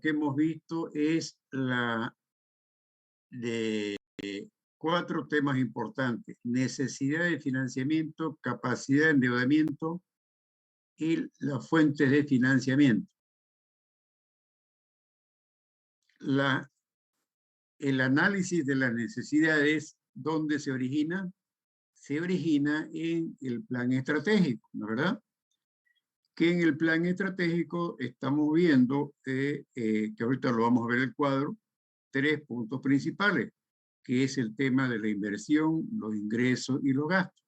que hemos visto es la de 4 temas importantes: necesidad de financiamiento, capacidad de endeudamiento y las fuentes de financiamiento. El análisis de las necesidades, ¿dónde se origina? Se origina en el plan estratégico, ¿no es verdad? Que en el plan estratégico estamos viendo, que ahorita lo vamos a ver el cuadro, 3 puntos principales, que es el tema de la inversión, los ingresos y los gastos.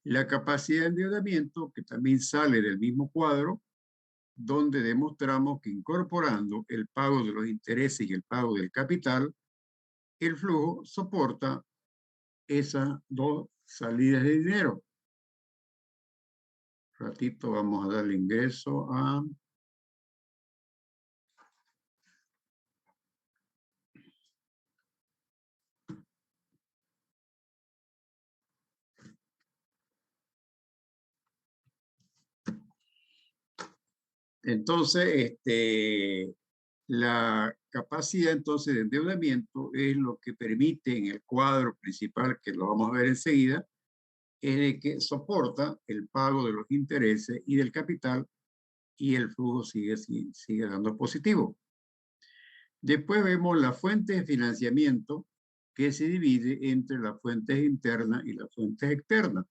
La capacidad de endeudamiento, que también sale del mismo cuadro, donde demostramos que incorporando el pago de los intereses y el pago del capital, el flujo soporta esas 2 salidas de dinero. Ratito vamos a darle ingreso a... Entonces, la capacidad entonces de endeudamiento es lo que permite en el cuadro principal, que lo vamos a ver enseguida, es de que soporta el pago de los intereses y del capital y el flujo sigue dando positivo. Después vemos la fuente de financiamiento que se divide entre las fuentes internas y las fuentes externas.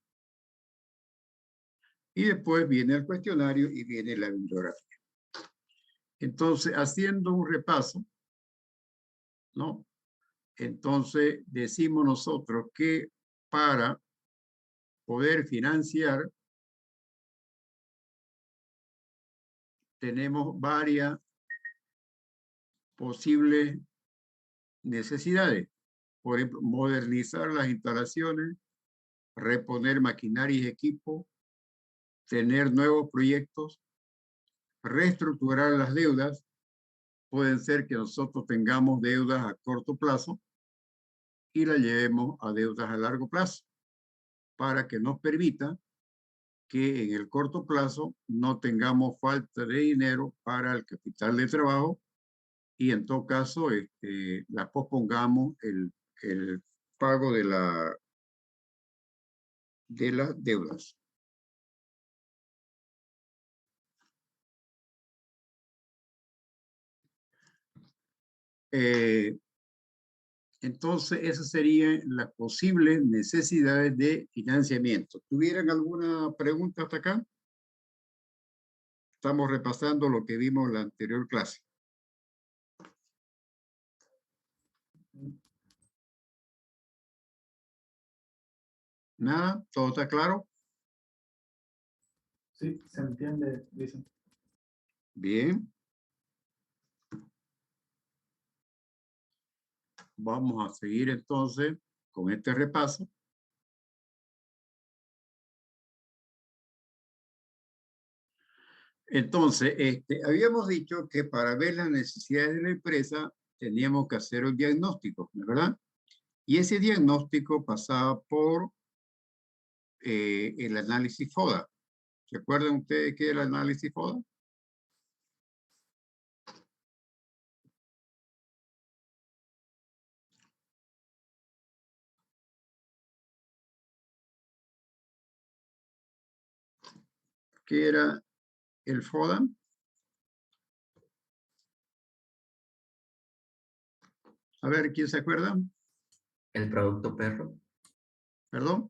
Y después viene el cuestionario y viene la bibliografía. Entonces, haciendo un repaso, ¿no? Entonces, decimos nosotros que para poder financiar, tenemos varias posibles necesidades. Por ejemplo, modernizar las instalaciones, reponer maquinaria y equipo, tener nuevos proyectos, reestructurar las deudas. Pueden ser que nosotros tengamos deudas a corto plazo y las llevemos a deudas a largo plazo para que nos permita que en el corto plazo no tengamos falta de dinero para el capital de trabajo y en todo caso la pospongamos el pago de las deudas. Entonces, esas serían las posibles necesidades de financiamiento. ¿Tuvieran alguna pregunta hasta acá? Estamos repasando lo que vimos en la anterior clase. ¿Nada? ¿Todo está claro? Sí, se entiende, dicen. Bien. Vamos a seguir entonces con este repaso. Entonces, habíamos dicho que para ver las necesidades de la empresa teníamos que hacer un diagnóstico, ¿verdad? Y ese diagnóstico pasaba por el análisis FODA. ¿Se acuerdan ustedes qué es el análisis FODA? ¿Qué era el FODA? A ver, ¿quién se acuerda? El producto perro. ¿Perdón?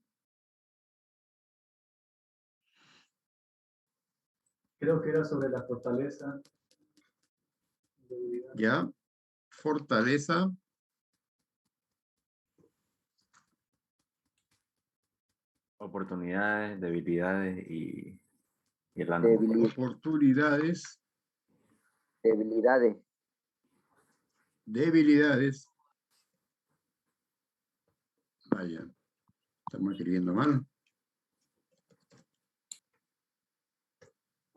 Creo que era sobre la fortaleza. Ya. Fortaleza. Oportunidades, debilidades y el Oportunidades. Debilidades. Debilidades. Vaya, estamos escribiendo mal.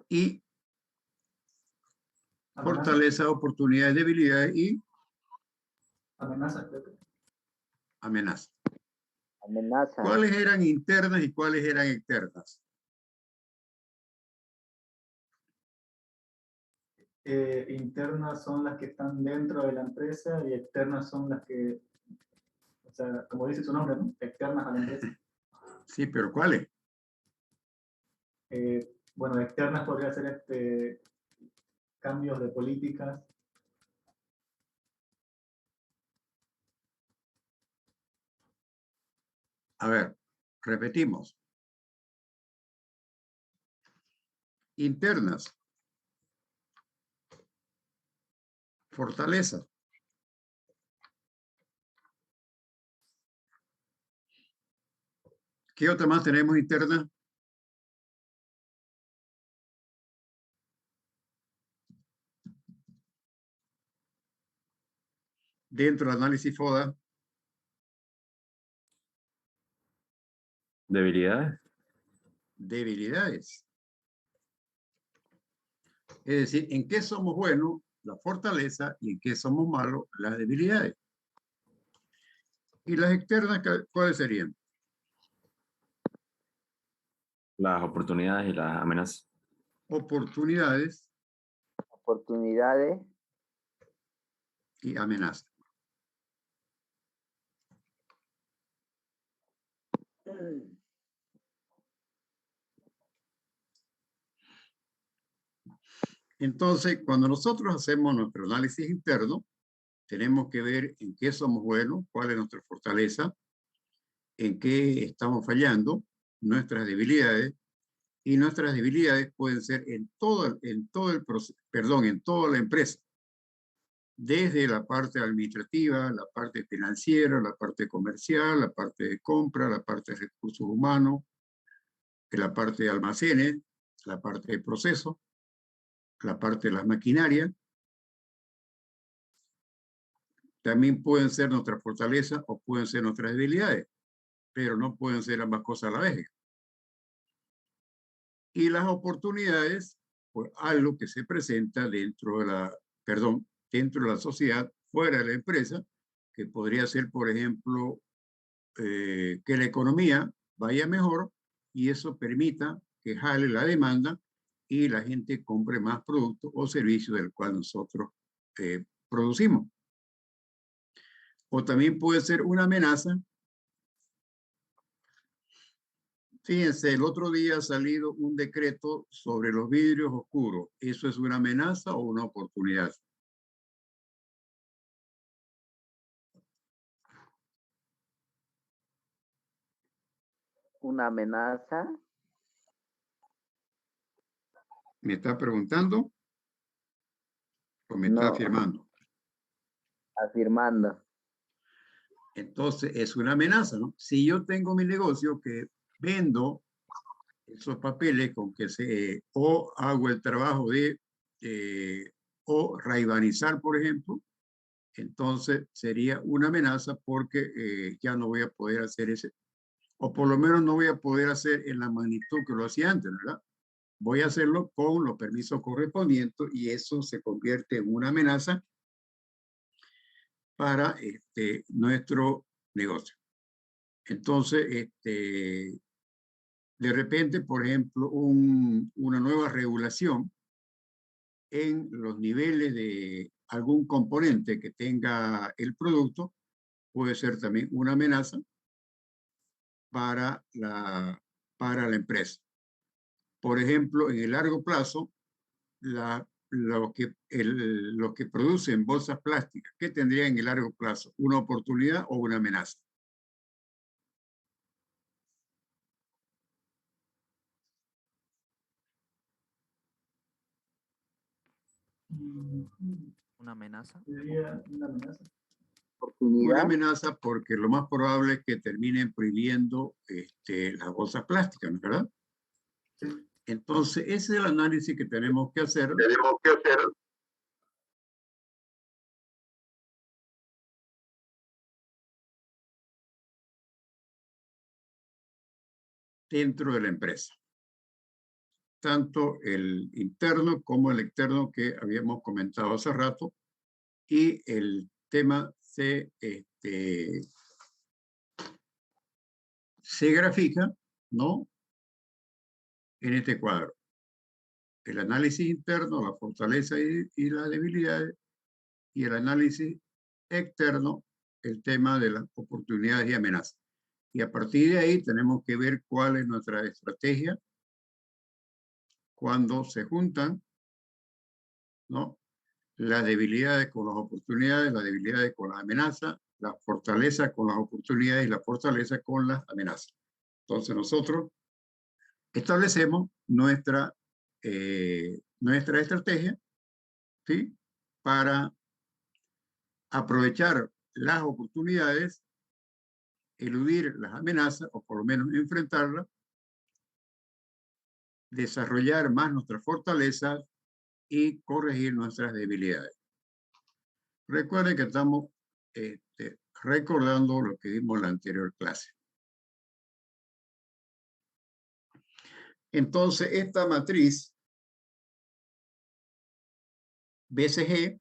Y fortaleza, oportunidades, debilidades y amenazas, creo que. Amenaza. Amenaza. ¿Cuáles eran internas y cuáles eran externas? internas son las que están dentro de la empresa y externas son las que, o sea, como dice su nombre, ¿no? Externas a la empresa. Sí, pero ¿cuáles? Bueno, externas podría ser cambios de políticas. A ver, repetimos. Internas. Fortaleza. ¿Qué otra más tenemos interna? Dentro del análisis FODA. Debilidades. Debilidades. Es decir, en qué somos buenos, la fortaleza, y en qué somos malos, las debilidades. ¿Y las externas cuáles serían? Las oportunidades y las amenazas. Oportunidades Oportunidades. y amenazas. Entonces, cuando nosotros hacemos nuestro análisis interno, tenemos que ver en qué somos buenos, cuál es nuestra fortaleza, en qué estamos fallando, nuestras debilidades, y nuestras debilidades pueden ser en toda la empresa, desde la parte administrativa, la parte financiera, la parte comercial, la parte de compra, la parte de recursos humanos, la parte de almacenes, la parte de proceso, la parte de las maquinarias. También pueden ser nuestras fortalezas o pueden ser nuestras debilidades, pero no pueden ser ambas cosas a la vez. Y las oportunidades, pues algo que se presenta dentro de la sociedad, fuera de la empresa, que podría ser, por ejemplo, que la economía vaya mejor y eso permita que jale la demanda y la gente compre más productos o servicios del cual nosotros producimos. O también puede ser una amenaza. Fíjense, el otro día ha salido un decreto sobre los vidrios oscuros. ¿Eso es una amenaza o una oportunidad? Una amenaza. ¿Me está preguntando o me está No, afirmando? afirmando. Entonces, es una amenaza, ¿no? Si yo tengo mi negocio que vendo esos papeles con que o hago el trabajo de o raibanizar, por ejemplo, entonces sería una amenaza porque ya no voy a poder hacer ese, o por lo menos no voy a poder hacer en la magnitud que lo hacía antes, ¿verdad? Voy a hacerlo con los permisos correspondientes y eso se convierte en una amenaza para nuestro negocio. Entonces, de repente, por ejemplo, una nueva regulación en los niveles de algún componente que tenga el producto puede ser también una amenaza para la empresa. Por ejemplo, en el largo plazo, lo que producen bolsas plásticas, ¿qué tendría en el largo plazo? ¿Una oportunidad o una amenaza? Una amenaza. Sería una amenaza. Una Oportunidad. amenaza porque lo más probable es que terminen prohibiendo las bolsas plásticas, ¿no es verdad? Sí. Entonces, ese es el análisis que tenemos que hacer dentro de la empresa. Tanto el interno como el externo que habíamos comentado hace rato. Y el tema se grafica, ¿no? En este cuadro. el análisis interno, la fortaleza y las debilidades, y el análisis externo, el tema de las oportunidades y amenazas. Y a partir de ahí tenemos que ver cuál es nuestra estrategia cuando se juntan, ¿no?, las debilidades con las oportunidades, las debilidades con las amenazas, la fortaleza con las oportunidades y la fortaleza con las amenazas. Entonces nosotros establecemos nuestra estrategia, ¿sí?, para aprovechar las oportunidades, eludir las amenazas o por lo menos enfrentarlas, desarrollar más nuestras fortalezas y corregir nuestras debilidades. Recuerden que estamos recordando lo que vimos en la anterior clase. Entonces, esta matriz BCG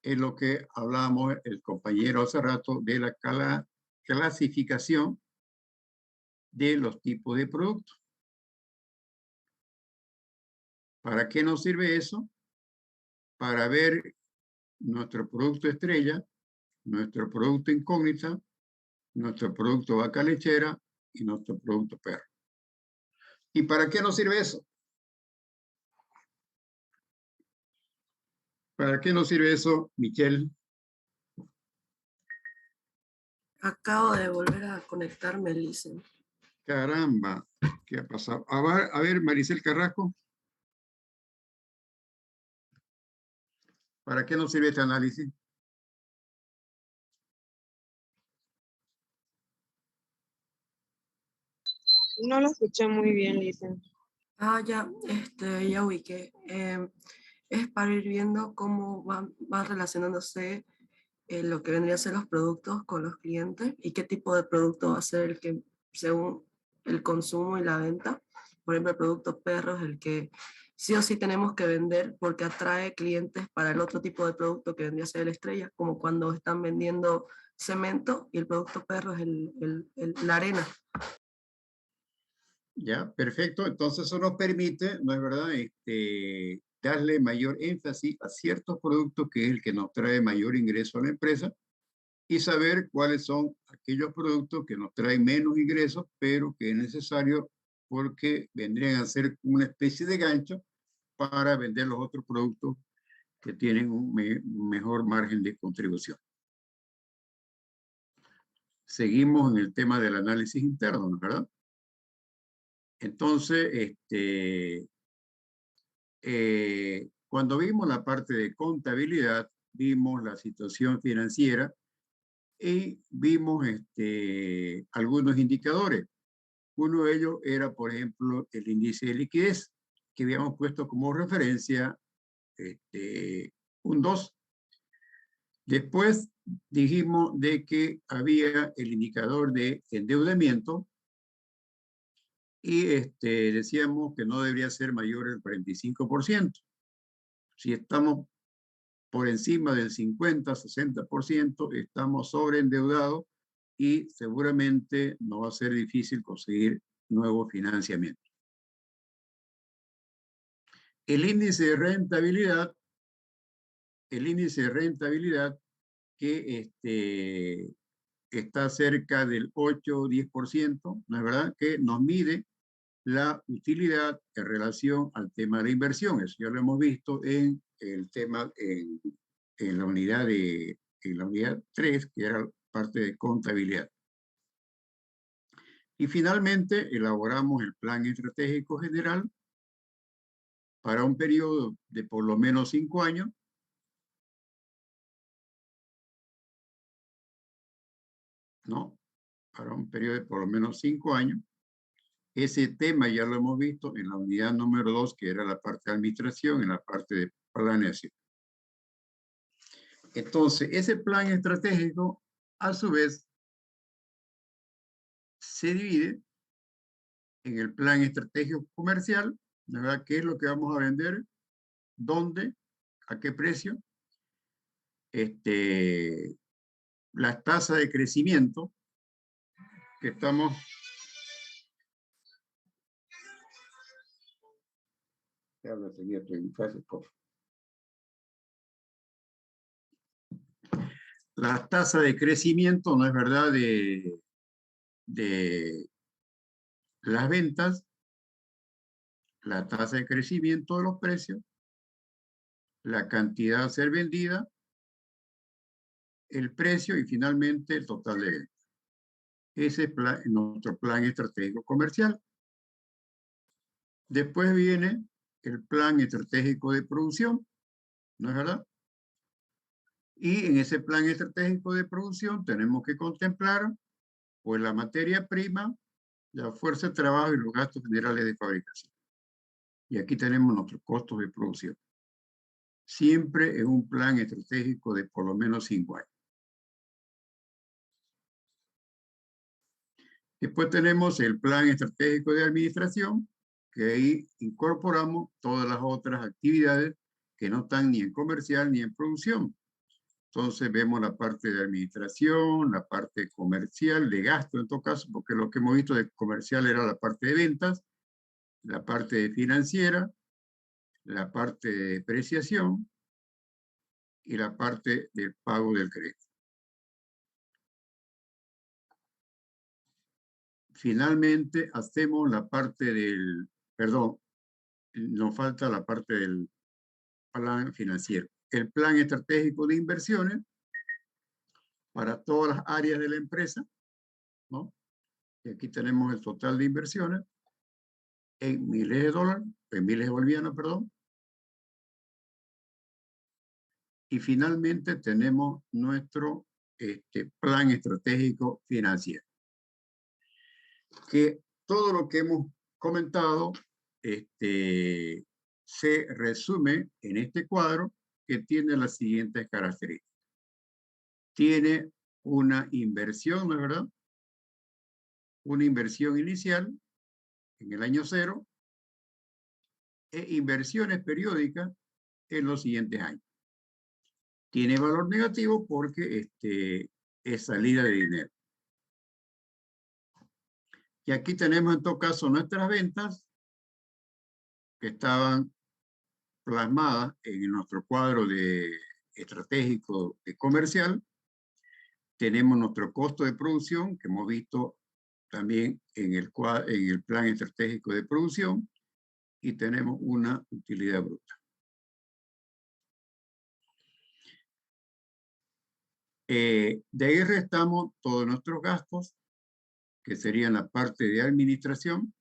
es lo que hablábamos el compañero hace rato de la clasificación de los tipos de productos. ¿Para qué nos sirve eso? Para ver nuestro producto estrella, nuestro producto incógnita, nuestro producto vaca lechera y nuestro producto perro. ¿Y para qué nos sirve eso? ¿Para qué nos sirve eso, Michelle? Acabo de volver a conectarme, Lisen. Caramba, ¿qué ha pasado? A ver, Maricel Carrasco. ¿Para qué nos sirve este análisis? No lo escuché muy bien, Lisen. Ya ubiqué. Es para ir viendo cómo va relacionándose lo que vendría a ser los productos con los clientes y qué tipo de producto va a ser el que, según el consumo y la venta. Por ejemplo, el producto perro es el que sí o sí tenemos que vender porque atrae clientes para el otro tipo de producto que vendría a ser el estrella, como cuando están vendiendo cemento, y el producto perro es la arena. Ya, perfecto. Entonces eso nos permite, ¿no es verdad?, darle mayor énfasis a ciertos productos que es el que nos trae mayor ingreso a la empresa y saber cuáles son aquellos productos que nos traen menos ingresos, pero que es necesario porque vendrían a ser una especie de gancho para vender los otros productos que tienen un mejor margen de contribución. Seguimos en el tema del análisis interno, ¿no es verdad? Entonces, cuando vimos la parte de contabilidad, vimos la situación financiera y vimos algunos indicadores. Uno de ellos era, por ejemplo, el índice de liquidez, que habíamos puesto como referencia un 2. Después dijimos de que había el indicador de endeudamiento y decíamos que no debería ser mayor del 45%. Si estamos por encima del 50-60%, estamos sobreendeudados y seguramente no va a ser difícil conseguir nuevo financiamiento. El índice de rentabilidad que está cerca del 8-10%, ¿no es verdad?, que nos mide la utilidad en relación al tema de inversiones. Ya lo hemos visto en el tema, en la unidad 3, que era parte de contabilidad. Y finalmente elaboramos el plan estratégico general para un periodo de por lo menos 5 años. ¿No? Para un periodo de por lo menos 5 años. Ese tema ya lo hemos visto en la unidad número 2, que era la parte de administración, en la parte de planeación. Entonces, ese plan estratégico, a su vez, se divide en el plan estratégico comercial, ¿verdad? ¿Qué es lo que vamos a vender? ¿Dónde? ¿A qué precio? La tasa de crecimiento que estamos Déjame seguir tu fase, por favor. La tasa de crecimiento, ¿no es verdad?, de las ventas, la tasa de crecimiento de los precios, la cantidad a ser vendida, el precio y finalmente el total de ventas. Ese es nuestro plan estratégico comercial. Después viene el plan estratégico de producción, ¿no es verdad? Y en ese plan estratégico de producción tenemos que contemplar pues la materia prima, la fuerza de trabajo y los gastos generales de fabricación. Y aquí tenemos nuestros costos de producción. Siempre en un plan estratégico de por lo menos 5 años. Después tenemos el plan estratégico de administración, que ahí incorporamos todas las otras actividades que no están ni en comercial ni en producción. Entonces vemos la parte de administración, la parte comercial, de gasto en todo caso, porque lo que hemos visto de comercial era la parte de ventas, la parte de financiera, la parte de depreciación y la parte del pago del crédito. Finalmente hacemos la parte del, perdón, nos falta la parte del plan financiero. El plan estratégico de inversiones para todas las áreas de la empresa, ¿no? Y aquí tenemos el total de inversiones en miles de dólares, en miles de bolivianos, perdón. Y finalmente tenemos nuestro plan estratégico financiero. Que todo lo que hemos comentado se resume en este cuadro que tiene las siguientes características. Tiene una inversión, ¿no es verdad? Una inversión inicial en el año 0 e inversiones periódicas en los siguientes años. Tiene valor negativo porque es salida de dinero. Y aquí tenemos en todo caso nuestras ventas que estaban plasmadas en nuestro cuadro de estratégico de comercial. Tenemos nuestro costo de producción que hemos visto también en el plan estratégico de producción y tenemos una utilidad bruta. De ahí restamos todos nuestros gastos, que serían la parte de administración,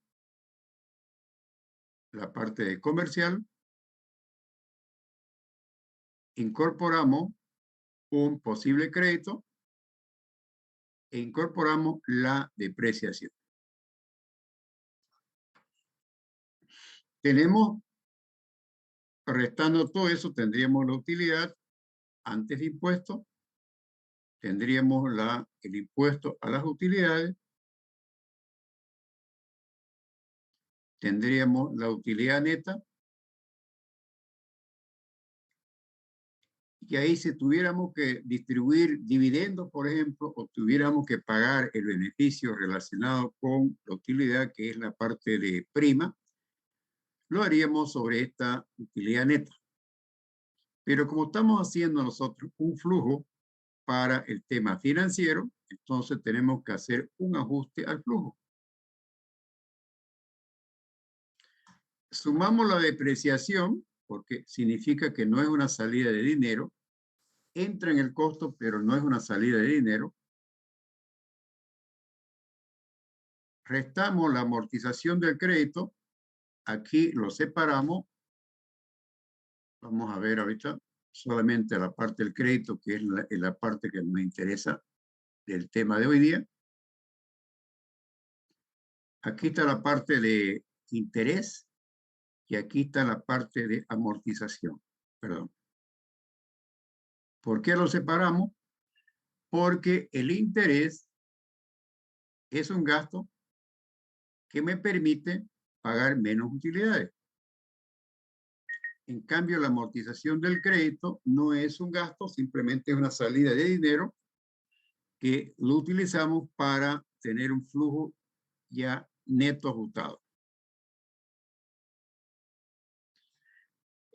la parte de comercial. Incorporamos un posible crédito e incorporamos la depreciación. Tenemos, restando todo eso, tendríamos la utilidad antes de impuestos, tendríamos el impuesto a las utilidades, tendríamos la utilidad neta, y ahí si tuviéramos que distribuir dividendos, por ejemplo, o tuviéramos que pagar el beneficio relacionado con la utilidad, que es la parte de prima, lo haríamos sobre esta utilidad neta. Pero como estamos haciendo nosotros un flujo para el tema financiero, entonces tenemos que hacer un ajuste al flujo. Sumamos la depreciación, porque significa que no es una salida de dinero, entra en el costo, pero no es una salida de dinero. Restamos la amortización del crédito, aquí lo separamos. Vamos a ver ahorita solamente la parte del crédito, que es la parte que nos interesa del tema de hoy día. Aquí está la parte de interés y aquí está la parte de amortización. Perdón. ¿Por qué lo separamos? Porque el interés es un gasto que me permite pagar menos utilidades. En cambio, la amortización del crédito no es un gasto, simplemente es una salida de dinero que lo utilizamos para tener un flujo ya neto ajustado.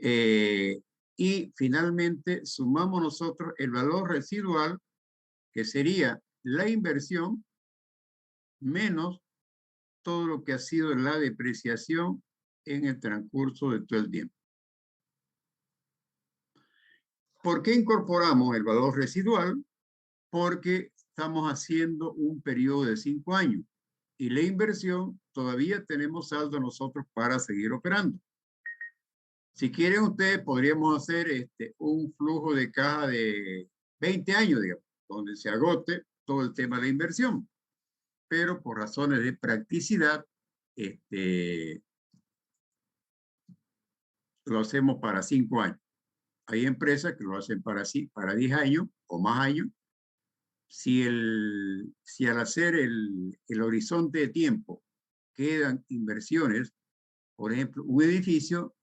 Y finalmente sumamos nosotros el valor residual, que sería la inversión menos todo lo que ha sido la depreciación en el transcurso de todo el tiempo. ¿Por qué incorporamos el valor residual? Porque estamos haciendo un periodo de 5 años y la inversión todavía tenemos saldo nosotros para seguir operando. Si quieren ustedes, podríamos hacer un flujo de caja de 20 años, digamos, donde se agote todo el tema de inversión. Pero por razones de practicidad, lo hacemos para 5 años. Hay empresas que lo hacen para 10 años o más años. Si al hacer el horizonte de tiempo quedan inversiones, por ejemplo, un edificio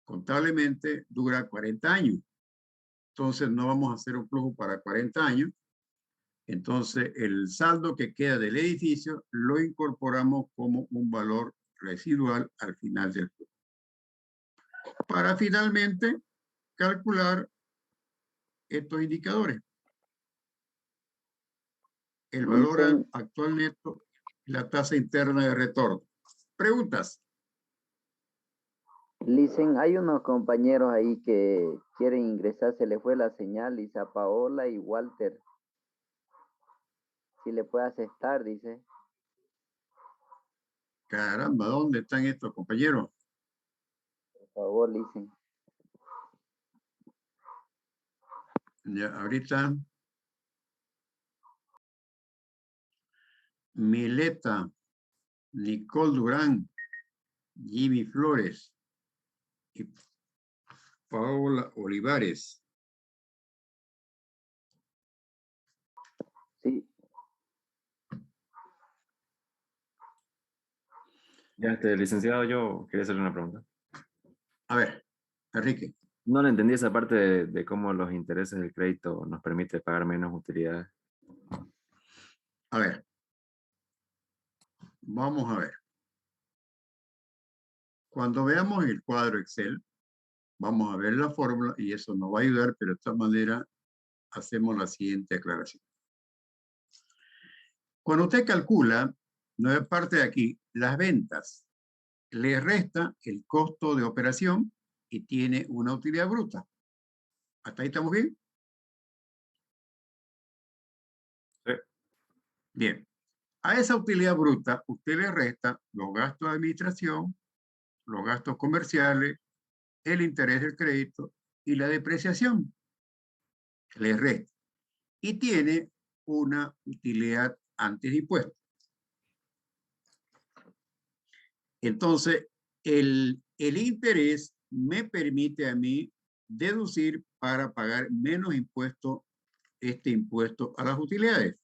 contablemente dura 40 años. Entonces no vamos a hacer un flujo para 40 años. Entonces el saldo que queda del edificio lo incorporamos como un valor residual al final del flujo. Para finalmente calcular estos indicadores. El valor actual neto y la tasa interna de retorno. ¿Preguntas? Listen, hay unos compañeros ahí que quieren ingresar, se le fue la señal, dice a Paola y Walter. Si le puede aceptar, dice. Caramba, ¿dónde están estos compañeros? Por favor, listen. Ya, ahorita. Mileta, Nicole Durán, Jimmy Flores y Paola Olivares. Sí. Ya, licenciado, yo quería hacerle una pregunta. A ver, Enrique. No le entendí esa parte de cómo los intereses del crédito nos permite pagar menos utilidades. A ver. Vamos a ver. Cuando veamos el cuadro Excel, vamos a ver la fórmula y eso nos va a ayudar, pero de esta manera hacemos la siguiente aclaración. Cuando usted calcula, nueva parte de aquí, las ventas, le resta el costo de operación y tiene una utilidad bruta. ¿Hasta ahí estamos bien? Sí. Bien. A esa utilidad bruta, usted le resta los gastos de administración, los gastos comerciales, el interés del crédito y la depreciación. Le resta. Y tiene una utilidad antes de impuestos. Entonces, el interés me permite a mí deducir para pagar menos impuestos, este impuesto a las utilidades.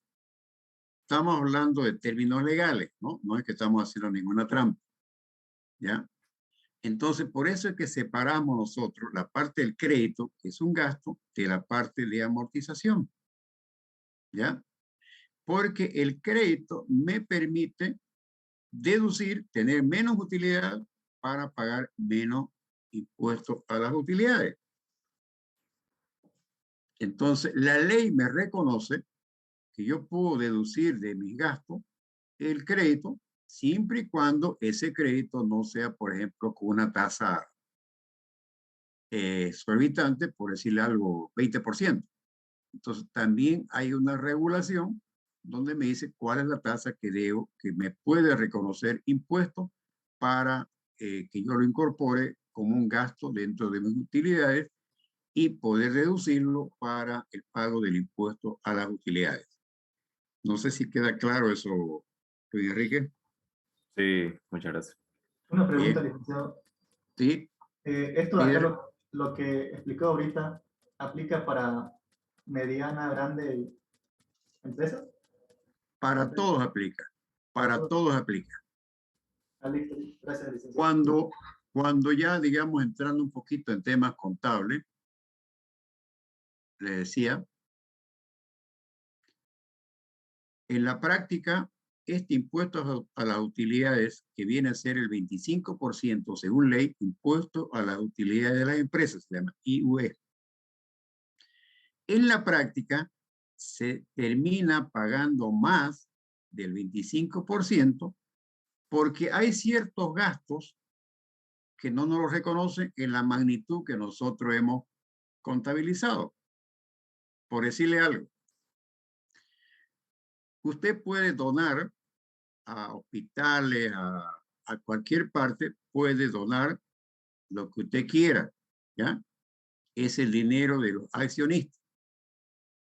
Estamos hablando de términos legales, ¿no? No es que estamos haciendo ninguna trampa, ¿ya? Entonces, por eso es que separamos nosotros la parte del crédito, que es un gasto, de la parte de amortización, ¿ya? Porque el crédito me permite deducir, tener menos utilidad para pagar menos impuestos a las utilidades. Entonces, la ley me reconoce que yo puedo deducir de mis gastos el crédito siempre y cuando ese crédito no sea, por ejemplo, con una tasa exorbitante, por decirle algo, 20%. Entonces, también hay una regulación donde me dice cuál es la tasa que debo, que me puede reconocer impuestos para que yo lo incorpore como un gasto dentro de mis utilidades y poder reducirlo para el pago del impuesto a las utilidades. No sé si queda claro eso, Luis Enrique. Sí, muchas gracias. Una pregunta, Bien. licenciado. Sí. Esto de acá, Líder. lo que explicó ahorita, ¿aplica para mediana, grande empresa? Para todos aplica. Para todos aplica. Ah, listo. Gracias, licenciado. Cuando ya, digamos, entrando un poquito en temas contables, le decía, en la práctica, este impuesto a las utilidades, que viene a ser el 25% según ley, impuesto a las utilidades de las empresas, se llama IUE. En la práctica, se termina pagando más del 25% porque hay ciertos gastos que no nos los reconocen en la magnitud que nosotros hemos contabilizado. Por decirle algo, usted puede donar a hospitales, a cualquier parte, puede donar lo que usted quiera, ¿ya? Es el dinero de los accionistas.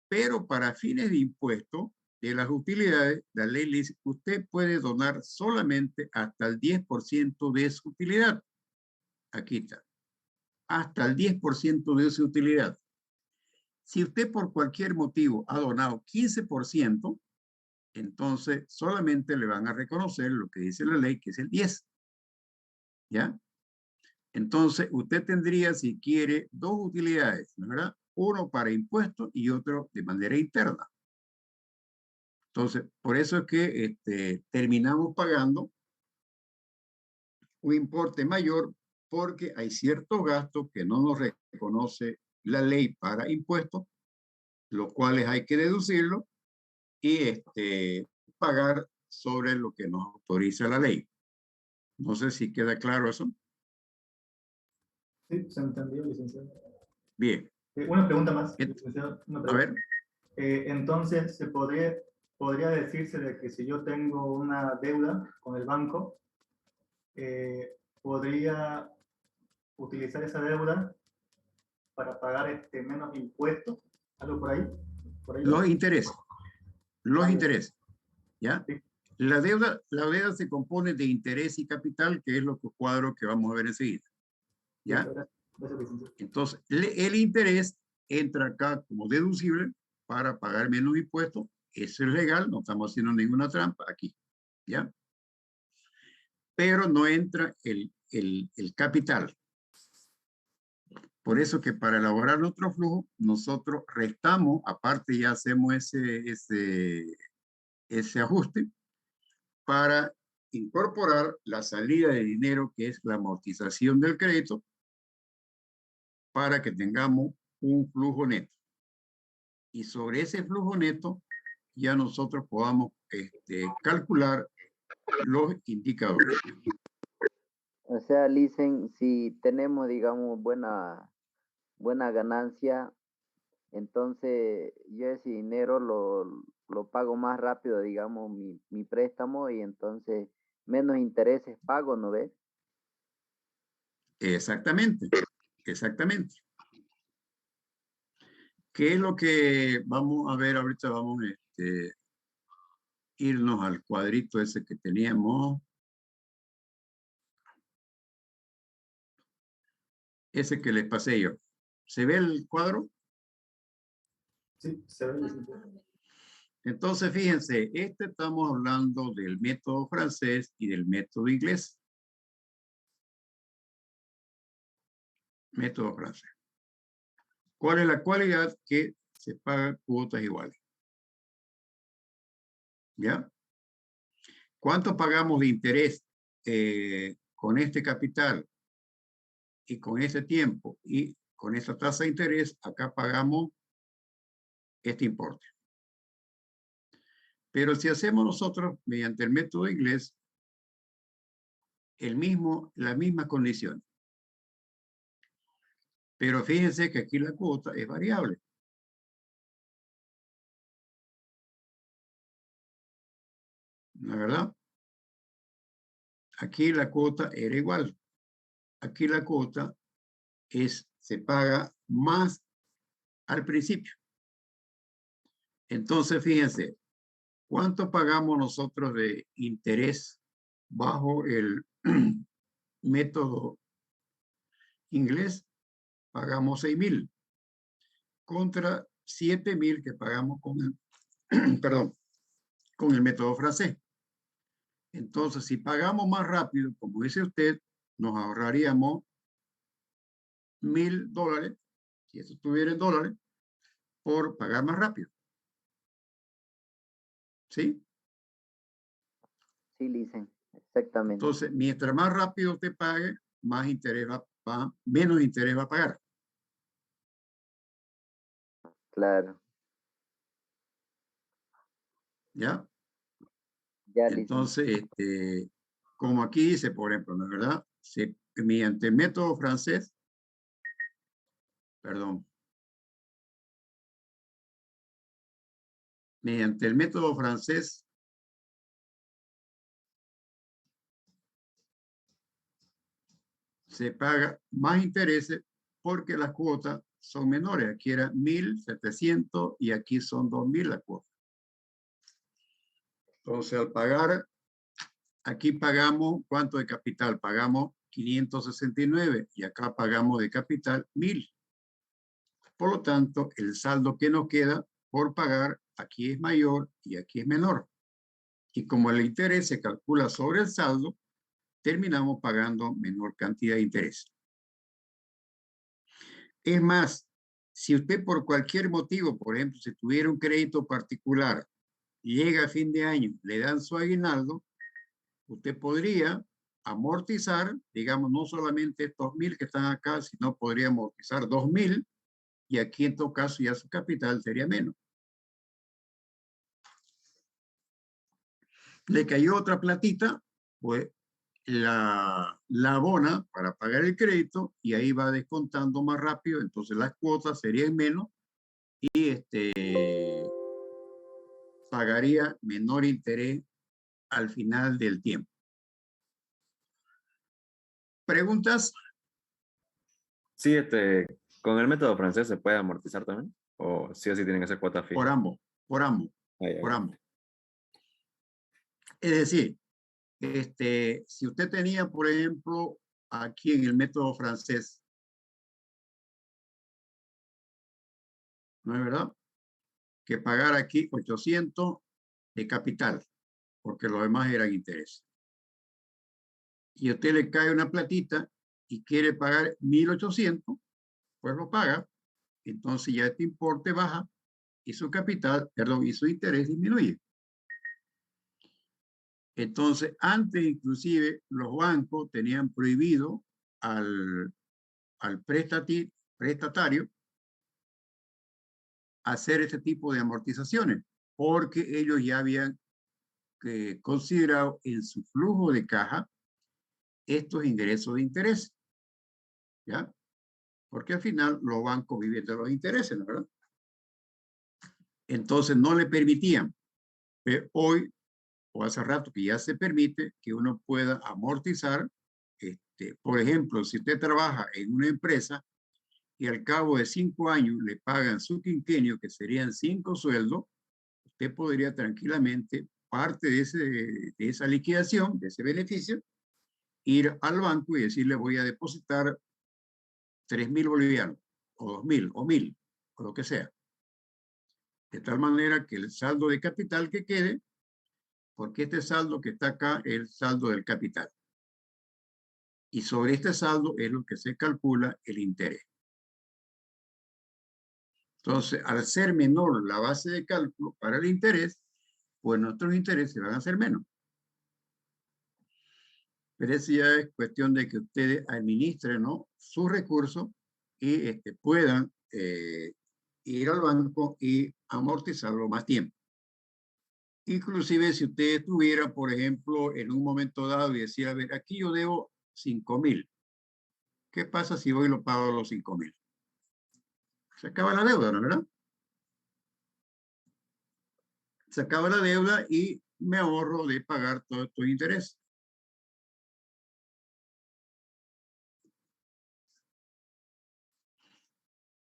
Pero para fines de impuesto de las utilidades, la ley le dice, usted puede donar solamente hasta el 10% de su utilidad. Aquí está. Hasta el 10% de su utilidad. Si usted por cualquier motivo ha donado 15%, entonces solamente le van a reconocer lo que dice la ley, que es el 10. ¿Ya? Entonces, usted tendría, si quiere, dos utilidades, ¿verdad? Uno para impuestos y otro de manera interna. Entonces, por eso es que terminamos pagando un importe mayor porque hay ciertos gastos que no nos reconoce la ley para impuestos, los cuales hay que deducirlo y pagar sobre lo que nos autoriza la ley. No sé si queda claro eso. Sí, se entendió, licenciado. Bien. Una pregunta más, licenciado. Una A pregunta. ver. Entonces, podría decirse de que si yo tengo una deuda con el banco, podría utilizar esa deuda para pagar menos impuestos, algo por ahí. Los intereses. Los Ah, intereses. ¿Ya? sí. La deuda se compone de interés y capital, que es los cuadros que vamos a ver enseguida. ¿Ya? Gracias, licenciado. Entonces, el interés entra acá como deducible para pagar menos impuestos. Eso es legal, no estamos haciendo ninguna trampa aquí. ¿Ya? Pero no entra el capital. Por eso que para elaborar nuestro flujo, nosotros restamos, aparte ya hacemos ese ajuste para incorporar la salida de dinero, que es la amortización del crédito, para que tengamos un flujo neto. Y sobre ese flujo neto, ya nosotros podamos calcular los indicadores. O sea, Licen, si tenemos, digamos, buena ganancia, entonces yo ese dinero lo pago más rápido, digamos, mi préstamo, y entonces menos intereses pago, ¿no ves? Exactamente, exactamente. ¿Qué es lo que vamos a ver ahorita? Vamos a irnos al cuadrito ese que teníamos. Ese que les pasé yo. ¿Se ve el cuadro? Sí, se ve, licenciado. Entonces, fíjense, estamos hablando del método francés y del método inglés. Método francés. ¿Cuál es la cualidad? Que se pagan cuotas iguales. ¿Ya? ¿Cuánto pagamos de interés con este capital y con este tiempo y con esta tasa de interés? Acá pagamos este importe. Pero si hacemos nosotros mediante el método inglés, las mismas condiciones. Pero fíjense que aquí la cuota es variable. ¿La verdad? Aquí la cuota era igual. Aquí la cuota se paga más al principio. Entonces, fíjense, ¿cuánto pagamos nosotros de interés bajo el método inglés? Pagamos 6,000 contra 7,000 que pagamos con el, perdón, con el método francés. Entonces, si pagamos más rápido, como dice usted, nos ahorraríamos $1,000, si eso estuviera en dólares, por pagar más rápido. ¿Sí? Sí, Licen, exactamente. Entonces, mientras más rápido te pague, más interés menos interés va a pagar. Claro, ¿Ya? ya, Licen. Entonces, como aquí dice, por ejemplo, ¿no es verdad? Mediante el método francés, perdón, mediante el método francés, se paga más intereses porque las cuotas son menores. Aquí era 1.700 y aquí son 2.000 la cuota. Entonces, al pagar, aquí pagamos, ¿cuánto de capital? Pagamos 569 y acá pagamos de capital 1.000. Por lo tanto, el saldo que nos queda por pagar aquí es mayor y aquí es menor. Y como el interés se calcula sobre el saldo, terminamos pagando menor cantidad de interés. Es más, si usted por cualquier motivo, por ejemplo, si tuviera un crédito particular, llega a fin de año, le dan su aguinaldo, usted podría amortizar, digamos, no solamente estos 1.000 que están acá, sino podría amortizar 2.000 y aquí en todo caso ya su capital sería menos. Le cayó otra platita, pues la abona para pagar el crédito y ahí va descontando más rápido, entonces las cuotas serían menos y pagaría menor interés al final del tiempo. ¿Preguntas? Sí, con el método francés se puede amortizar también, o sí o sí tienen que ser cuota fija. Por ambos, por ambos, Ah, ya, por ya. ambos. Es decir, si usted tenía, por ejemplo, aquí en el método francés, ¿no es verdad? Que pagar aquí 800 de capital, porque los demás eran intereses. Y a usted le cae una platita y quiere pagar 1.800, pues lo paga. Entonces ya este importe baja y su capital, perdón, y su interés disminuye. Entonces, antes inclusive los bancos tenían prohibido al prestatario hacer este tipo de amortizaciones, porque ellos ya habían considerado en su flujo de caja estos ingresos de interés, ¿ya? Porque al final los bancos viven de los intereses, ¿no? ¿Verdad? Entonces no le permitían, pero hoy o hace rato que ya se permite que uno pueda amortizar, por ejemplo, si usted trabaja en una empresa y al cabo de 5 años le pagan su quinquenio, que serían 5 sueldos, usted podría tranquilamente parte de esa liquidación, de ese beneficio, ir al banco y decirle voy a depositar 3.000 bolivianos, o 2.000, o 1.000, o lo que sea. De tal manera que el saldo de capital que quede, porque este saldo que está acá es el saldo del capital. Y sobre este saldo es lo que se calcula el interés. Entonces, al ser menor la base de cálculo para el interés, pues nuestros intereses van a ser menos. Pero eso ya es cuestión de que ustedes administren, ¿no?, sus recursos y puedan ir al banco y amortizarlo más tiempo. Inclusive si usted estuviera, por ejemplo, en un momento dado y decía, a ver, aquí yo debo 5.000. ¿Qué pasa si hoy lo pago los 5.000? Se acaba la deuda, ¿no es verdad? Se acaba la deuda y me ahorro de pagar todos estos intereses.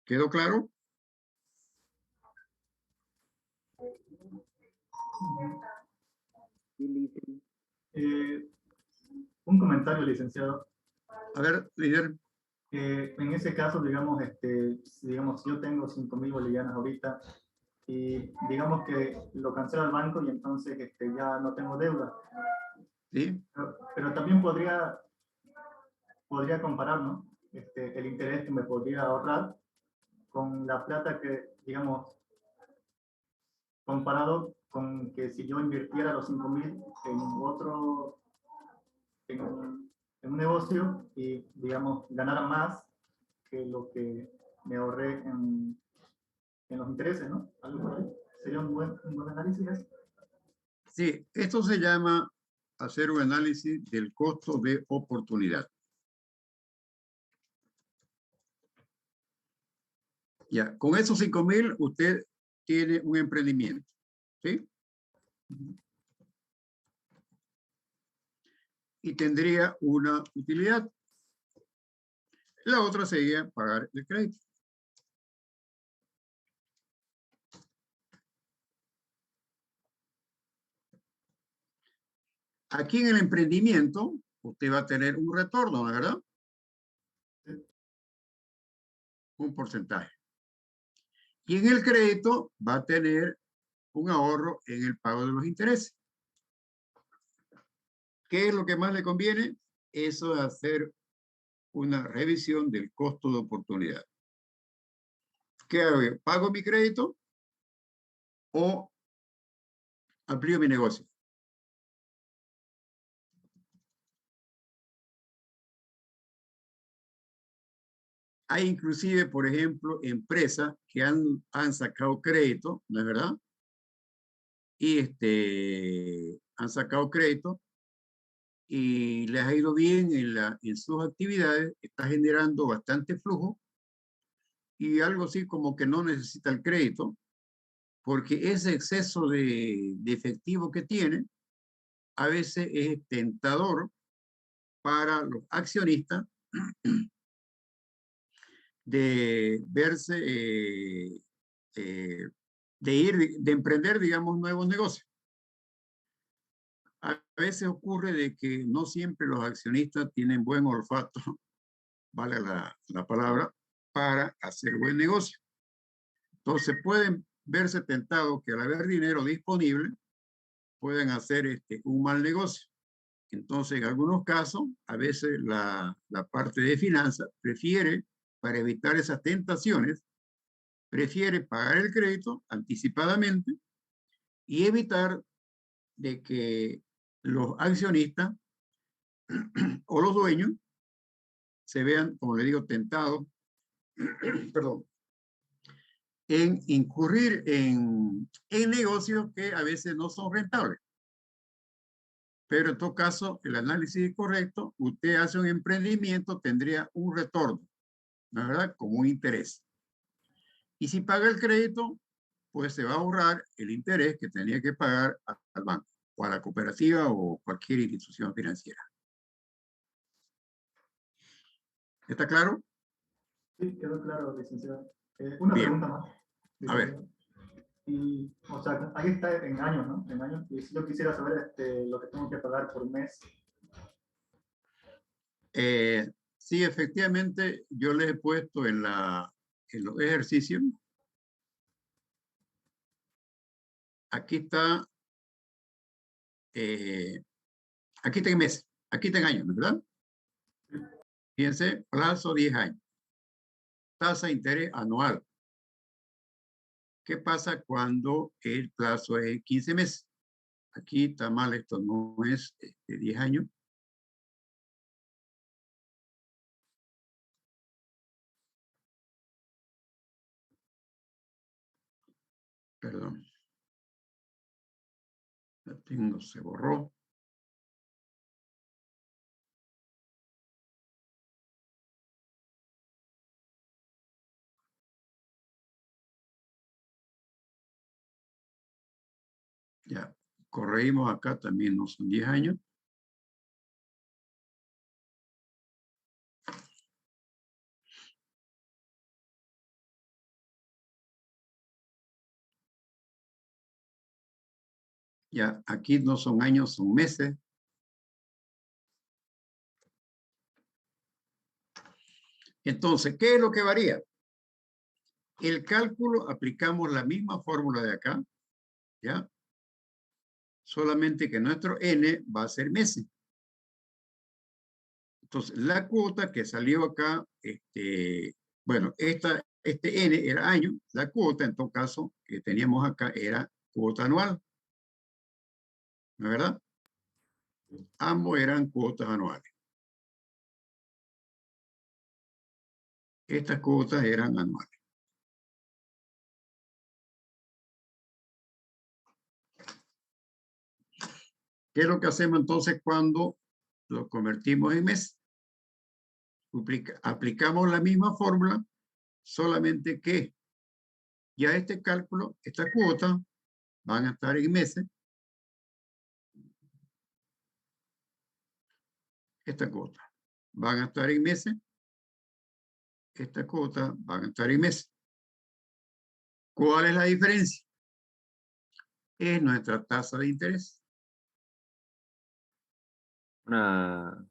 ¿Quedó claro? Sí, Licen. Un comentario, licenciado. A ver, líder. En ese caso, digamos, digamos, yo tengo 5.000 bolivianos ahorita y digamos que lo cancelo al banco y entonces ya no tengo deuda. ¿Sí? Pero también podría comparar, ¿no? El interés que me podría ahorrar con la plata que, digamos, comparado con que si yo invirtiera los 5.000 en otro, en un negocio y, digamos, ganara más que lo que me ahorré en los intereses, ¿no? Algo por ahí. Sería un buen análisis ese. Sí, esto se llama hacer un análisis del costo de oportunidad. Ya, con esos 5.000 usted tiene un emprendimiento, ¿sí? Y tendría una utilidad. La otra sería pagar el crédito. Aquí en el emprendimiento, usted va a tener un retorno, ¿no es verdad? Un porcentaje. Y en el crédito va a tener un ahorro en el pago de los intereses. ¿Qué es lo que más le conviene? Eso es hacer una revisión del costo de oportunidad. ¿Qué hago? ¿Pago mi crédito o amplío mi negocio? Hay inclusive, por ejemplo, empresas que han sacado crédito, ¿no es verdad? Y han sacado crédito y les ha ido bien en sus actividades, está generando bastante flujo y algo así como que no necesita el crédito, porque ese exceso de efectivo que tiene a veces es tentador para los accionistas de verse, de emprender, digamos, nuevos negocios. A veces ocurre de que no siempre los accionistas tienen buen olfato, vale la palabra, para hacer buen negocio. Entonces pueden verse tentados que al haber dinero disponible pueden hacer un mal negocio. Entonces, en algunos casos, a veces la parte de finanzas prefiere, para evitar esas tentaciones, prefiere pagar el crédito anticipadamente y evitar de que los accionistas o los dueños se vean, como le digo, tentados, perdón, en incurrir en negocios que a veces no son rentables. Pero en todo caso, el análisis es correcto. Usted hace un emprendimiento, tendría un retorno, ¿no es verdad? Como un interés. Y si paga el crédito, pues se va a ahorrar el interés que tenía que pagar al banco, o a la cooperativa o cualquier institución financiera. ¿Está claro? Sí, quedó claro, licenciado. Una Bien. pregunta más. A ver. Y, o sea, ahí está en años, ¿no? En años. Y si yo quisiera saber lo que tengo que pagar por mes. Sí, efectivamente, yo les he puesto en los ejercicios. Aquí está, aquí está en meses, aquí está en años, ¿verdad? Fíjense, plazo 10 años. Tasa de interés anual. ¿Qué pasa cuando el plazo es 15 meses? Aquí está mal, esto no es de 10 años. Perdón. La tengo, se borró. Ya, corregimos acá, también no son 10 años. Ya, aquí no son años, son meses. Entonces, ¿qué es lo que varía? El cálculo, aplicamos la misma fórmula de acá, ¿ya? Solamente que nuestro N va a ser meses. Entonces, la cuota que salió acá, bueno, este N era año, la cuota en todo caso que teníamos acá era cuota anual. ¿no es verdad? Ambos eran cuotas anuales. Estas cuotas eran anuales. ¿Qué es lo que hacemos entonces cuando lo convertimos en mes? Aplicamos la misma fórmula, solamente que ya este cálculo, esta cuota, van a estar en meses. Esta cuota van a estar en meses. Esta cuota van a estar en meses. ¿Cuál es la diferencia? Es nuestra tasa de interés. Una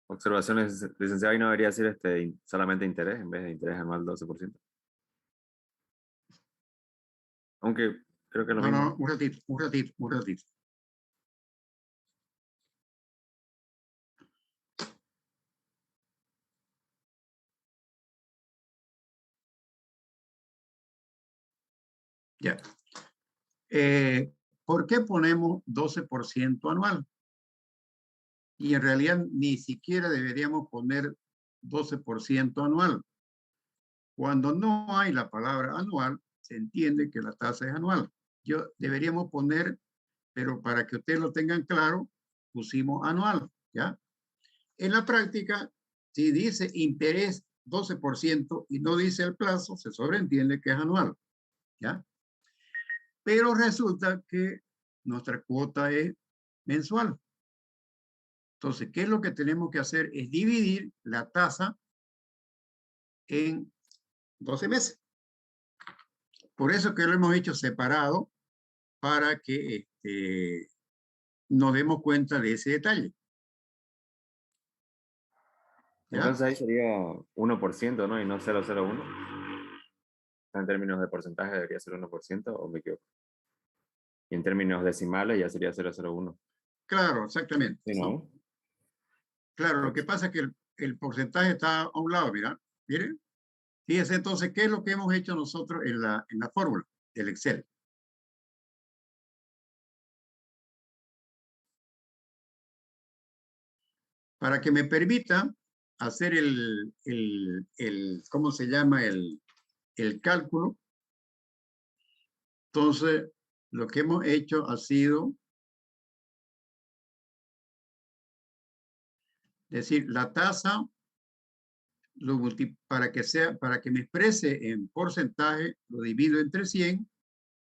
observación, licenciado, y no debería ser solamente interés en vez de interés anual 12%. Aunque creo que es lo mismo. No, un ratito. Ya. ¿Por qué ponemos 12% anual? Y en realidad ni siquiera deberíamos poner 12% anual. Cuando no hay la palabra anual, se entiende que la tasa es anual. Deberíamos poner, pero para que ustedes lo tengan claro, pusimos anual, ¿ya? En la práctica, si dice interés 12% y no dice el plazo, se sobreentiende que es anual, ¿ya? Pero resulta que nuestra cuota es mensual. Entonces, ¿qué es lo que tenemos que hacer? Es dividir la tasa en 12 meses. Por eso que lo hemos hecho separado para que nos demos cuenta de ese detalle. ¿Ya? Entonces ahí sería 1%, ¿no? Y no 0,01. En términos de porcentaje debería ser 1%, ¿o me equivoco? Y en términos decimales ya sería 0,01. Claro, exactamente. ¿Sí, no? Claro, lo que pasa es que el porcentaje está a un lado, mira. Miren. Fíjense entonces, ¿qué es lo que hemos hecho nosotros en la fórmula del Excel? Para que me permita hacer ¿cómo se llama? El cálculo. Entonces, lo que hemos hecho ha sido decir, la tasa, para que me exprese en porcentaje, lo divido entre 100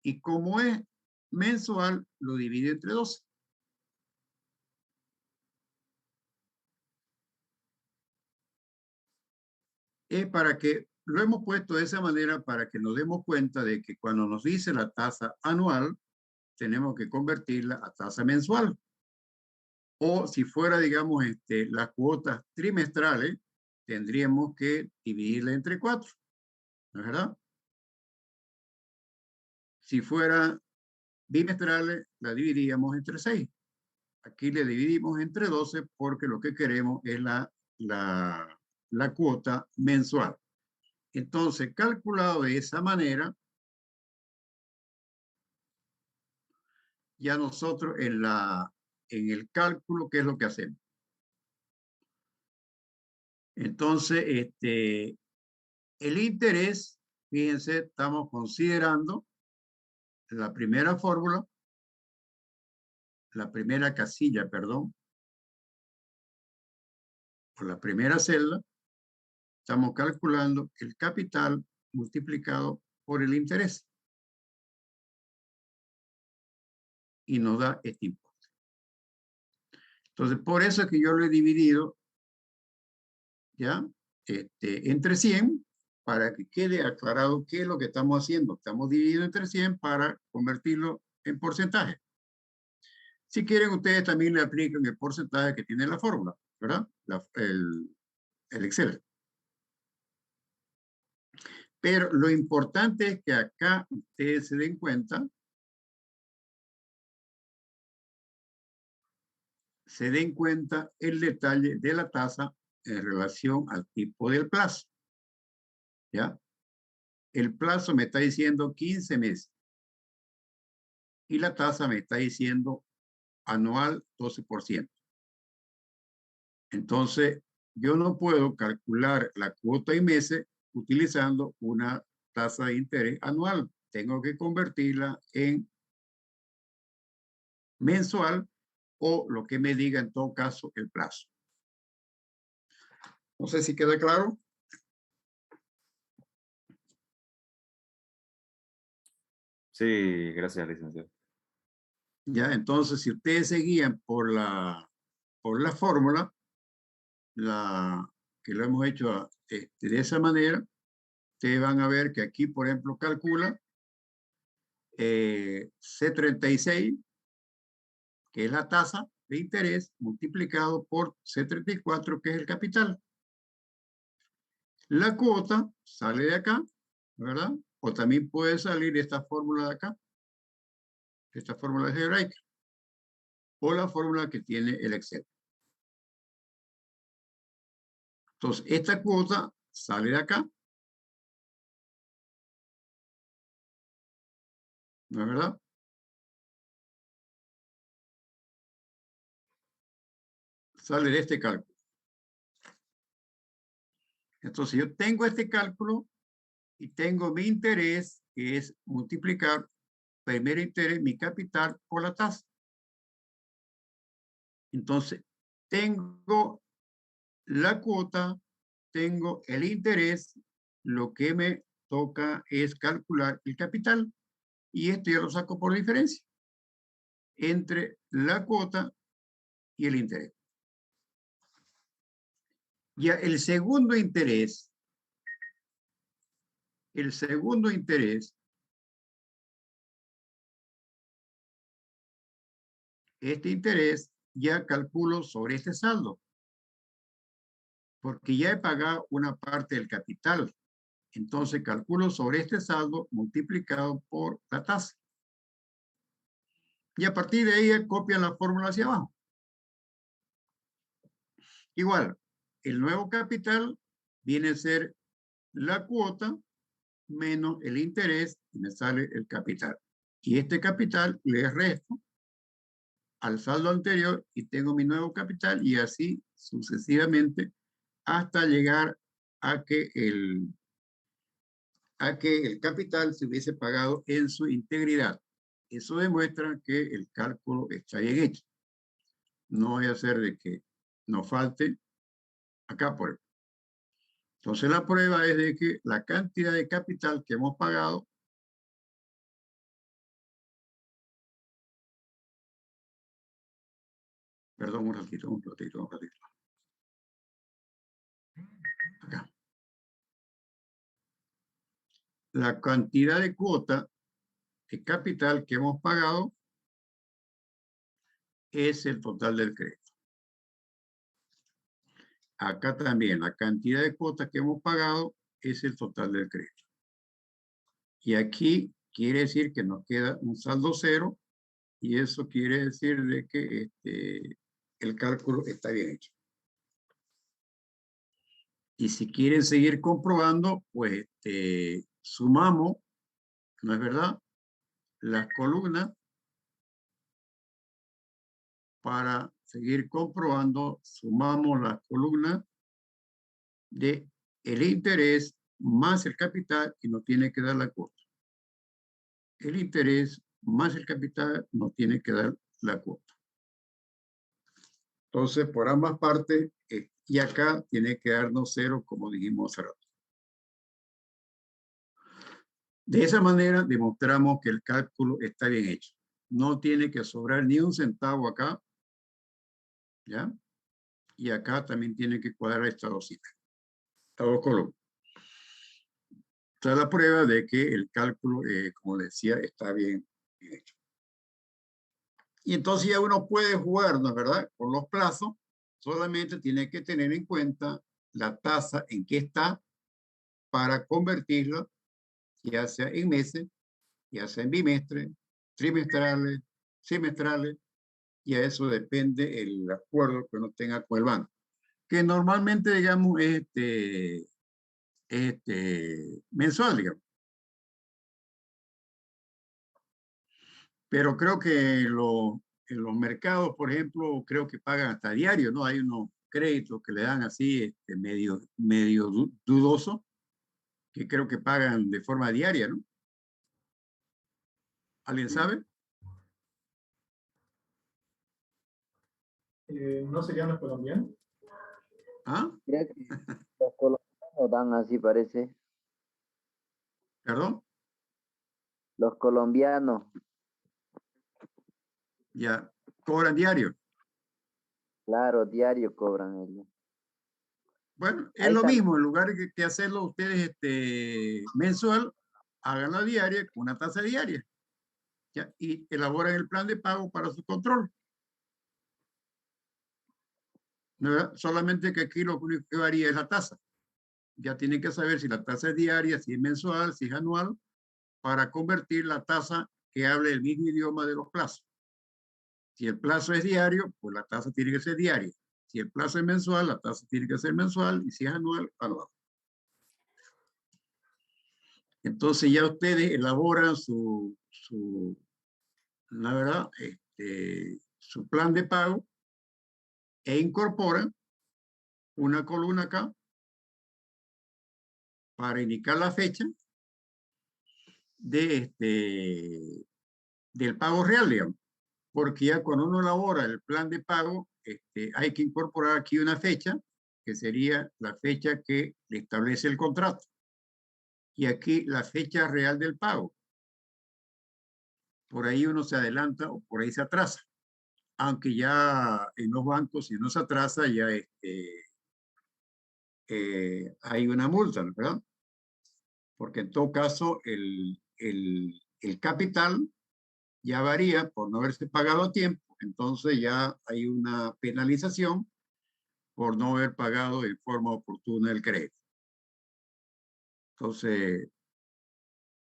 y como es mensual, lo divido entre 12. Es para que lo hemos puesto de esa manera para que nos demos cuenta de que cuando nos dice la tasa anual, tenemos que convertirla a tasa mensual. O si fuera, digamos, las cuotas trimestrales, tendríamos que dividirla entre 4. ¿No es verdad? Si fuera bimestrales, la dividiríamos entre 6. Aquí le dividimos entre 12 porque lo que queremos es la cuota mensual. Entonces, calculado de esa manera, ya nosotros en el cálculo, ¿qué es lo que hacemos? Entonces, el interés, fíjense, estamos considerando la primera fórmula, la primera casilla, perdón, por la primera celda, estamos calculando el capital multiplicado por el interés. Y nos da este importe. Entonces, por eso es que yo lo he dividido, ¿ya? Entre 100, para que quede aclarado qué es lo que estamos haciendo. Estamos dividiendo entre 100 para convertirlo en porcentaje. Si quieren, ustedes también le aplican el porcentaje que tiene la fórmula, ¿verdad? El Excel. Pero lo importante es que acá ustedes se den cuenta, el detalle de la tasa en relación al tipo del plazo. ¿Ya? El plazo me está diciendo 15 meses. Y la tasa me está diciendo anual 12%. Entonces, yo no puedo calcular la cuota y meses utilizando una tasa de interés anual. Tengo que convertirla en mensual o lo que me diga en todo caso el plazo. No sé si queda claro. Sí, gracias, licenciado. Ya, entonces, si ustedes se guían por la fórmula, que lo hemos hecho de esa manera, ustedes van a ver que aquí, por ejemplo, calcula C36, que es la tasa de interés, multiplicado por C34, que es el capital. La cuota sale de acá, ¿verdad? O también puede salir de esta fórmula de acá, esta fórmula algebraica, o la fórmula que tiene el Excel. Entonces, esta cuota sale de acá, ¿no es verdad? Sale de este cálculo. Entonces, yo tengo este cálculo y tengo mi interés, que es multiplicar primer interés, mi capital, por la tasa. Entonces, tengo la cuota, tengo el interés, lo que me toca es calcular el capital y esto ya lo saco por diferencia entre la cuota y el interés. Ya el segundo interés, este interés ya calculo sobre este saldo, porque ya he pagado una parte del capital. Entonces calculo sobre este saldo multiplicado por la tasa. Y a partir de ahí copian la fórmula hacia abajo. Igual, el nuevo capital viene a ser la cuota menos el interés y me sale el capital. Y este capital le resto al saldo anterior y tengo mi nuevo capital y así sucesivamente hasta llegar a que el capital se hubiese pagado en su integridad. Eso demuestra que el cálculo está bien hecho. No voy a hacer de que nos falte acá por. Entonces la prueba es de que la cantidad de capital que hemos pagado perdón, un ratito. Acá. La cantidad de cuota de capital que hemos pagado es el total del crédito. Acá también la cantidad de cuotas que hemos pagado es el total del crédito. Y aquí quiere decir que nos queda un saldo cero y eso quiere decir de que el cálculo está bien hecho. Y si quieren seguir comprobando, pues sumamos, ¿no es verdad? Las columnas para seguir comprobando, sumamos las columnas de el interés más el capital y nos tiene que dar la cuota. El interés más el capital nos tiene que dar la cuota. Entonces, por ambas partes, y acá tiene que darnos cero, como dijimos hace rato. De esa manera demostramos que el cálculo está bien hecho. No tiene que sobrar ni un centavo acá, ¿ya? Y acá también tiene que cuadrar estas dos cifras, estas dos columnas. Esta es la prueba de que el cálculo, como decía, está bien hecho. Y entonces ya uno puede jugar, ¿no es verdad? Con los plazos, solamente tiene que tener en cuenta la tasa en que está para convertirla, ya sea en meses, ya sea en bimestres, trimestrales, semestrales, y a eso depende el acuerdo que uno tenga con el banco. Que normalmente, digamos, es mensual, digamos. Pero creo que en los mercados, por ejemplo, creo que pagan hasta diario, ¿no? Hay unos créditos que le dan así, medio dudoso, que creo que pagan de forma diaria, ¿no? ¿Alguien sabe? ¿No serían los colombianos? ¿Ah? Creo que los colombianos dan así, parece. ¿Perdón? Los colombianos, Ya, cobran diario. claro, diario cobran ellos. Bueno, es Ahí lo también, mismo, en lugar que hacerlo ustedes mensual, háganlo diaria con una tasa diaria. ¿Ya? Y elaboran el plan de pago para su control. ¿No? Solamente que aquí lo único que varía es la tasa. Ya tienen que saber si la tasa es diaria, si es mensual, si es anual, para convertir la tasa que hable el mismo idioma de los plazos. Si el plazo es diario, pues la tasa tiene que ser diaria. Si el plazo es mensual, la tasa tiene que ser mensual, y si es anual, anual. Entonces ya ustedes elaboran la verdad, su plan de pago e incorporan una columna acá para indicar la fecha del pago real, digamos. Porque ya cuando uno elabora el plan de pago, hay que incorporar aquí una fecha, que sería la fecha que le establece el contrato. Y aquí la fecha real del pago. Por ahí uno se adelanta o por ahí se atrasa. Aunque ya en los bancos, si uno se atrasa, ya hay una multa, ¿verdad? Porque en todo caso el capital ya varía por no haberse pagado a tiempo, entonces ya hay una penalización por no haber pagado de forma oportuna el crédito. Entonces,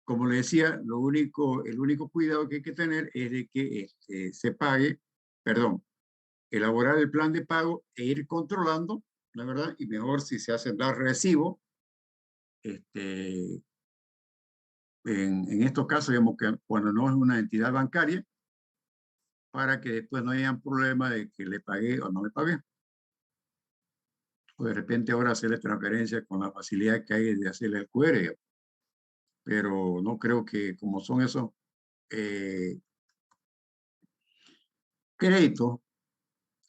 como le decía, el único cuidado que hay que tener es de que se pague, perdón, elaborar el plan de pago e ir controlando, la verdad, y mejor si se hacen dar recibo, en estos casos, digamos que cuando no es una entidad bancaria, para que después no haya problema de que le pagué o no le pagué. O de repente ahora hacerle transferencia con la facilidad que hay de hacerle el QR, pero no creo que como son esos créditos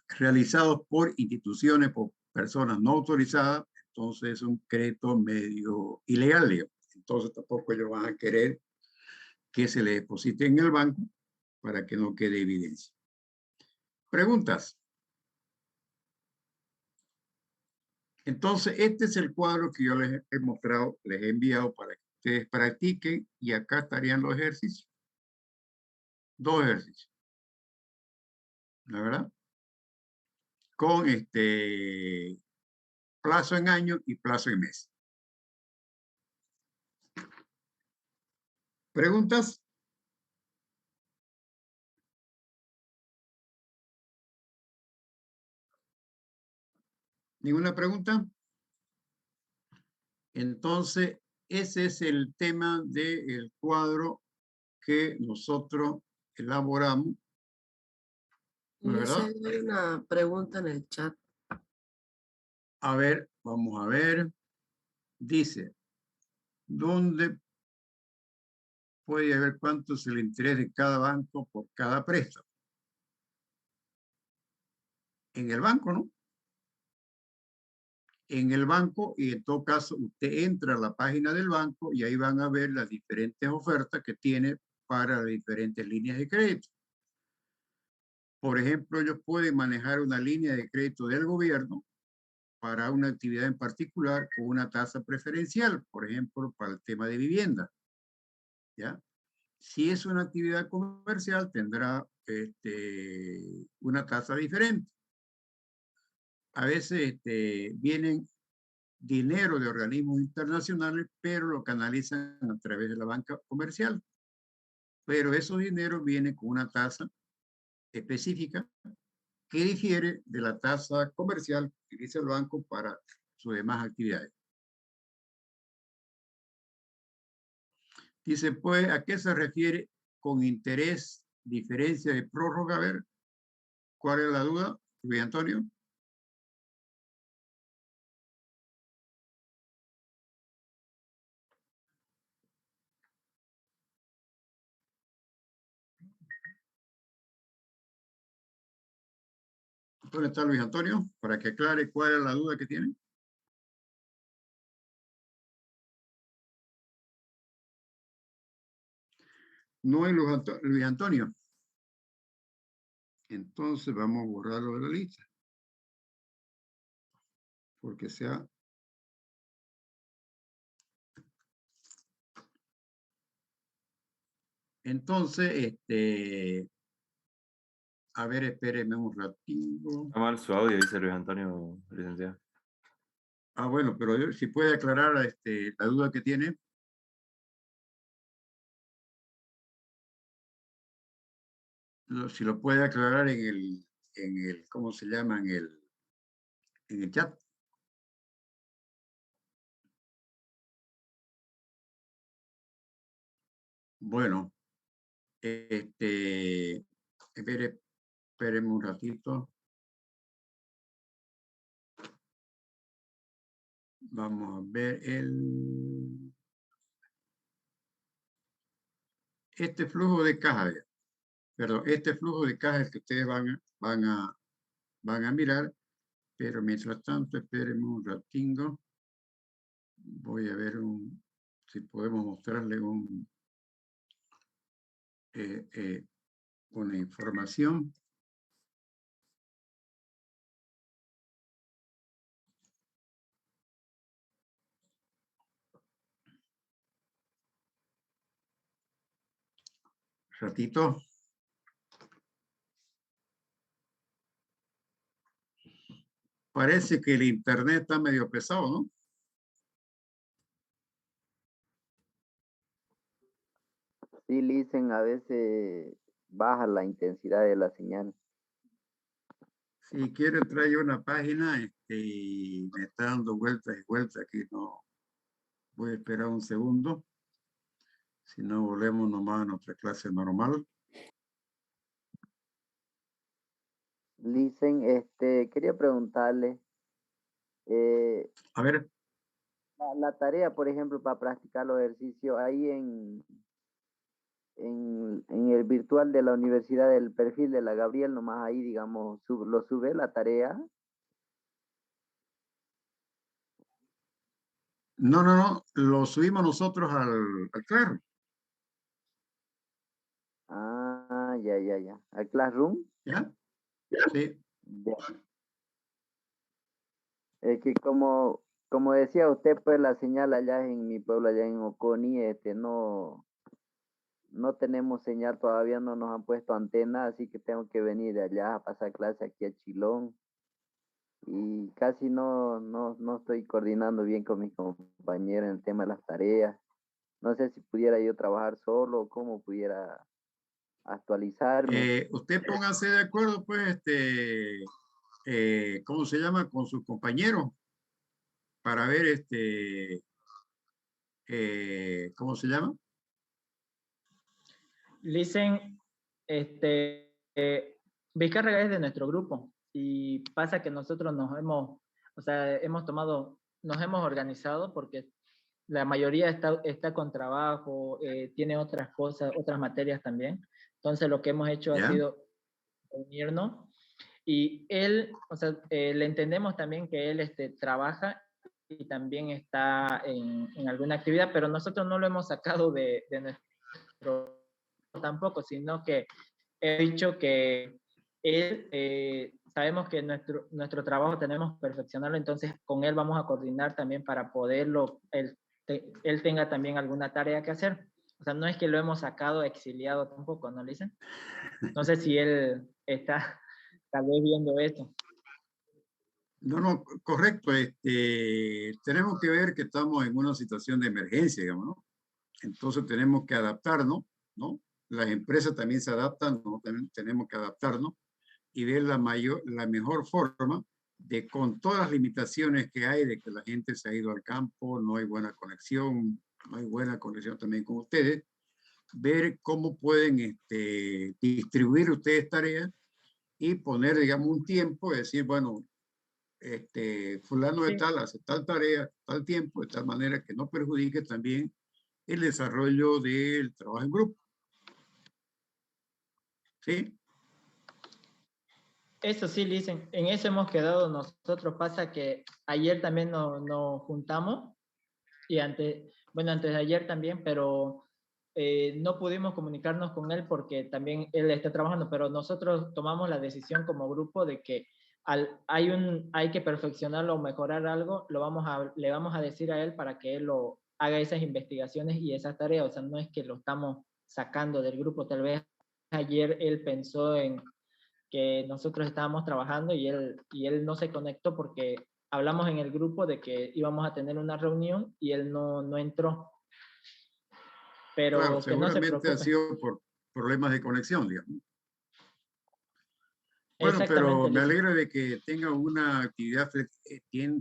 realizados por instituciones, por personas no autorizadas, entonces es un crédito medio ilegal, digamos. Entonces tampoco ellos van a querer que se le deposite en el banco para que no quede evidencia. Preguntas. Entonces, este es el cuadro que yo les he mostrado, les he enviado para que ustedes practiquen y acá estarían los ejercicios. 2 ejercicios. ¿La verdad? Con plazo en año y plazo en mes. ¿Preguntas? ¿Ninguna pregunta? Entonces, ese es el tema del cuadro que nosotros elaboramos, ¿no es verdad? Dice, hay una pregunta en el chat. A ver, vamos a ver. Dice, ¿dónde puede haber cuánto es el interés de cada banco por cada préstamo? En el banco, ¿no? En el banco, y en todo caso usted entra a la página del banco y ahí van a ver las diferentes ofertas que tiene para las diferentes líneas de crédito. Por ejemplo, ellos pueden manejar una línea de crédito del gobierno para una actividad en particular con una tasa preferencial, por ejemplo, para el tema de vivienda. ¿Ya? Si es una actividad comercial, tendrá una tasa diferente. A veces vienen dinero de organismos internacionales, pero lo canalizan a través de la banca comercial. Pero esos dineros vienen con una tasa específica que difiere de la tasa comercial que utiliza el banco para sus demás actividades. Dice, pues, ¿a qué se refiere con interés, diferencia de prórroga? A ver, ¿Cuál es la duda, Luis Antonio? ¿Dónde está Luis Antonio? Para que aclare cuál es la duda que tiene. No hay Luis Antonio. Entonces vamos a borrarlo de la lista. Porque sea... Entonces, a ver, espéreme un ratito. Está mal su audio, dice Luis Antonio, licenciado. Ah, bueno, pero si puede aclarar la duda que tiene. Si lo puede aclarar en el, ¿cómo se llama? En el chat. Bueno, espéreme un ratito. Vamos a ver este flujo de caja, perdón, este flujo de caja es el que ustedes van a mirar, pero mientras tanto, espérenme un ratingo. Voy a ver si podemos mostrarle una información. Ratito. Parece que el internet está medio pesado, ¿no? Sí, Listen, a veces baja la intensidad de la señal. Si quiere traer una página, y me está dando vueltas y vueltas aquí, no. Voy a esperar un segundo. Si no, volvemos nomás a nuestra clase normal. Listen, quería preguntarle, A ver, la tarea, por ejemplo, para practicar los ejercicios ahí en el virtual de la universidad del perfil de la Gabriel, nomás ahí, digamos, lo sube la tarea. no, lo subimos nosotros al Claro. Ah, ya. ¿Al Classroom? ¿Ya? Sí. Ya. Es que como decía usted, pues la señal allá en mi pueblo, allá en Oconi, no tenemos señal, todavía no nos han puesto antena, así que tengo que venir de allá a pasar clase aquí a Chilón. Y casi no estoy coordinando bien con mis compañeros en el tema de las tareas. No sé si pudiera yo trabajar solo o cómo pudiera actualizarme. Usted póngase de acuerdo, pues, ¿cómo se llama? Con sus compañeros para ver, ¿cómo se llama? Listen, Vizcarra es de nuestro grupo y pasa que nosotros nos hemos organizado porque la mayoría está con trabajo, tiene otras cosas, otras materias también. Entonces lo que hemos hecho ha ¿Ya? sido unirnos y él, le entendemos también que él trabaja y también está en alguna actividad, pero nosotros no lo hemos sacado de nuestro tampoco, sino que he dicho que él, sabemos que nuestro trabajo tenemos que perfeccionarlo, entonces con él vamos a coordinar también para poderlo, él tenga también alguna tarea que hacer. O sea, no es que lo hemos sacado exiliado tampoco, ¿no, Lisen? No sé si él está tal vez viendo esto. No, correcto. Tenemos que ver que estamos en una situación de emergencia, digamos, ¿no? Entonces tenemos que adaptarnos, ¿no? Las empresas también se adaptan, ¿no? También tenemos que adaptarnos y ver la mejor forma de, con todas las limitaciones que hay, de que la gente se ha ido al campo, no hay buena conexión también con ustedes, ver cómo pueden distribuir ustedes tareas y poner, digamos, un tiempo, decir, bueno, fulano de Sí. tal hace tal tarea, tal tiempo, de tal manera que no perjudique también el desarrollo del trabajo en grupo. ¿Sí? Eso sí, dicen, en eso hemos quedado nosotros. Pasa que ayer también nos juntamos y antes de ayer también, pero no pudimos comunicarnos con él porque también él está trabajando, pero nosotros tomamos la decisión como grupo de que hay que perfeccionarlo o mejorar algo, le vamos a decir a él para que él haga esas investigaciones y esas tareas. O sea, no es que lo estamos sacando del grupo. Tal vez ayer él pensó en que nosotros estábamos trabajando y él no se conectó porque hablamos en el grupo de que íbamos a tener una reunión y él no entró. Pero Claro, que no se seguramente ha preocupe. sido por problemas de conexión, digamos. Bueno, Exactamente, pero me Lisa. alegra de que tengan una actividad,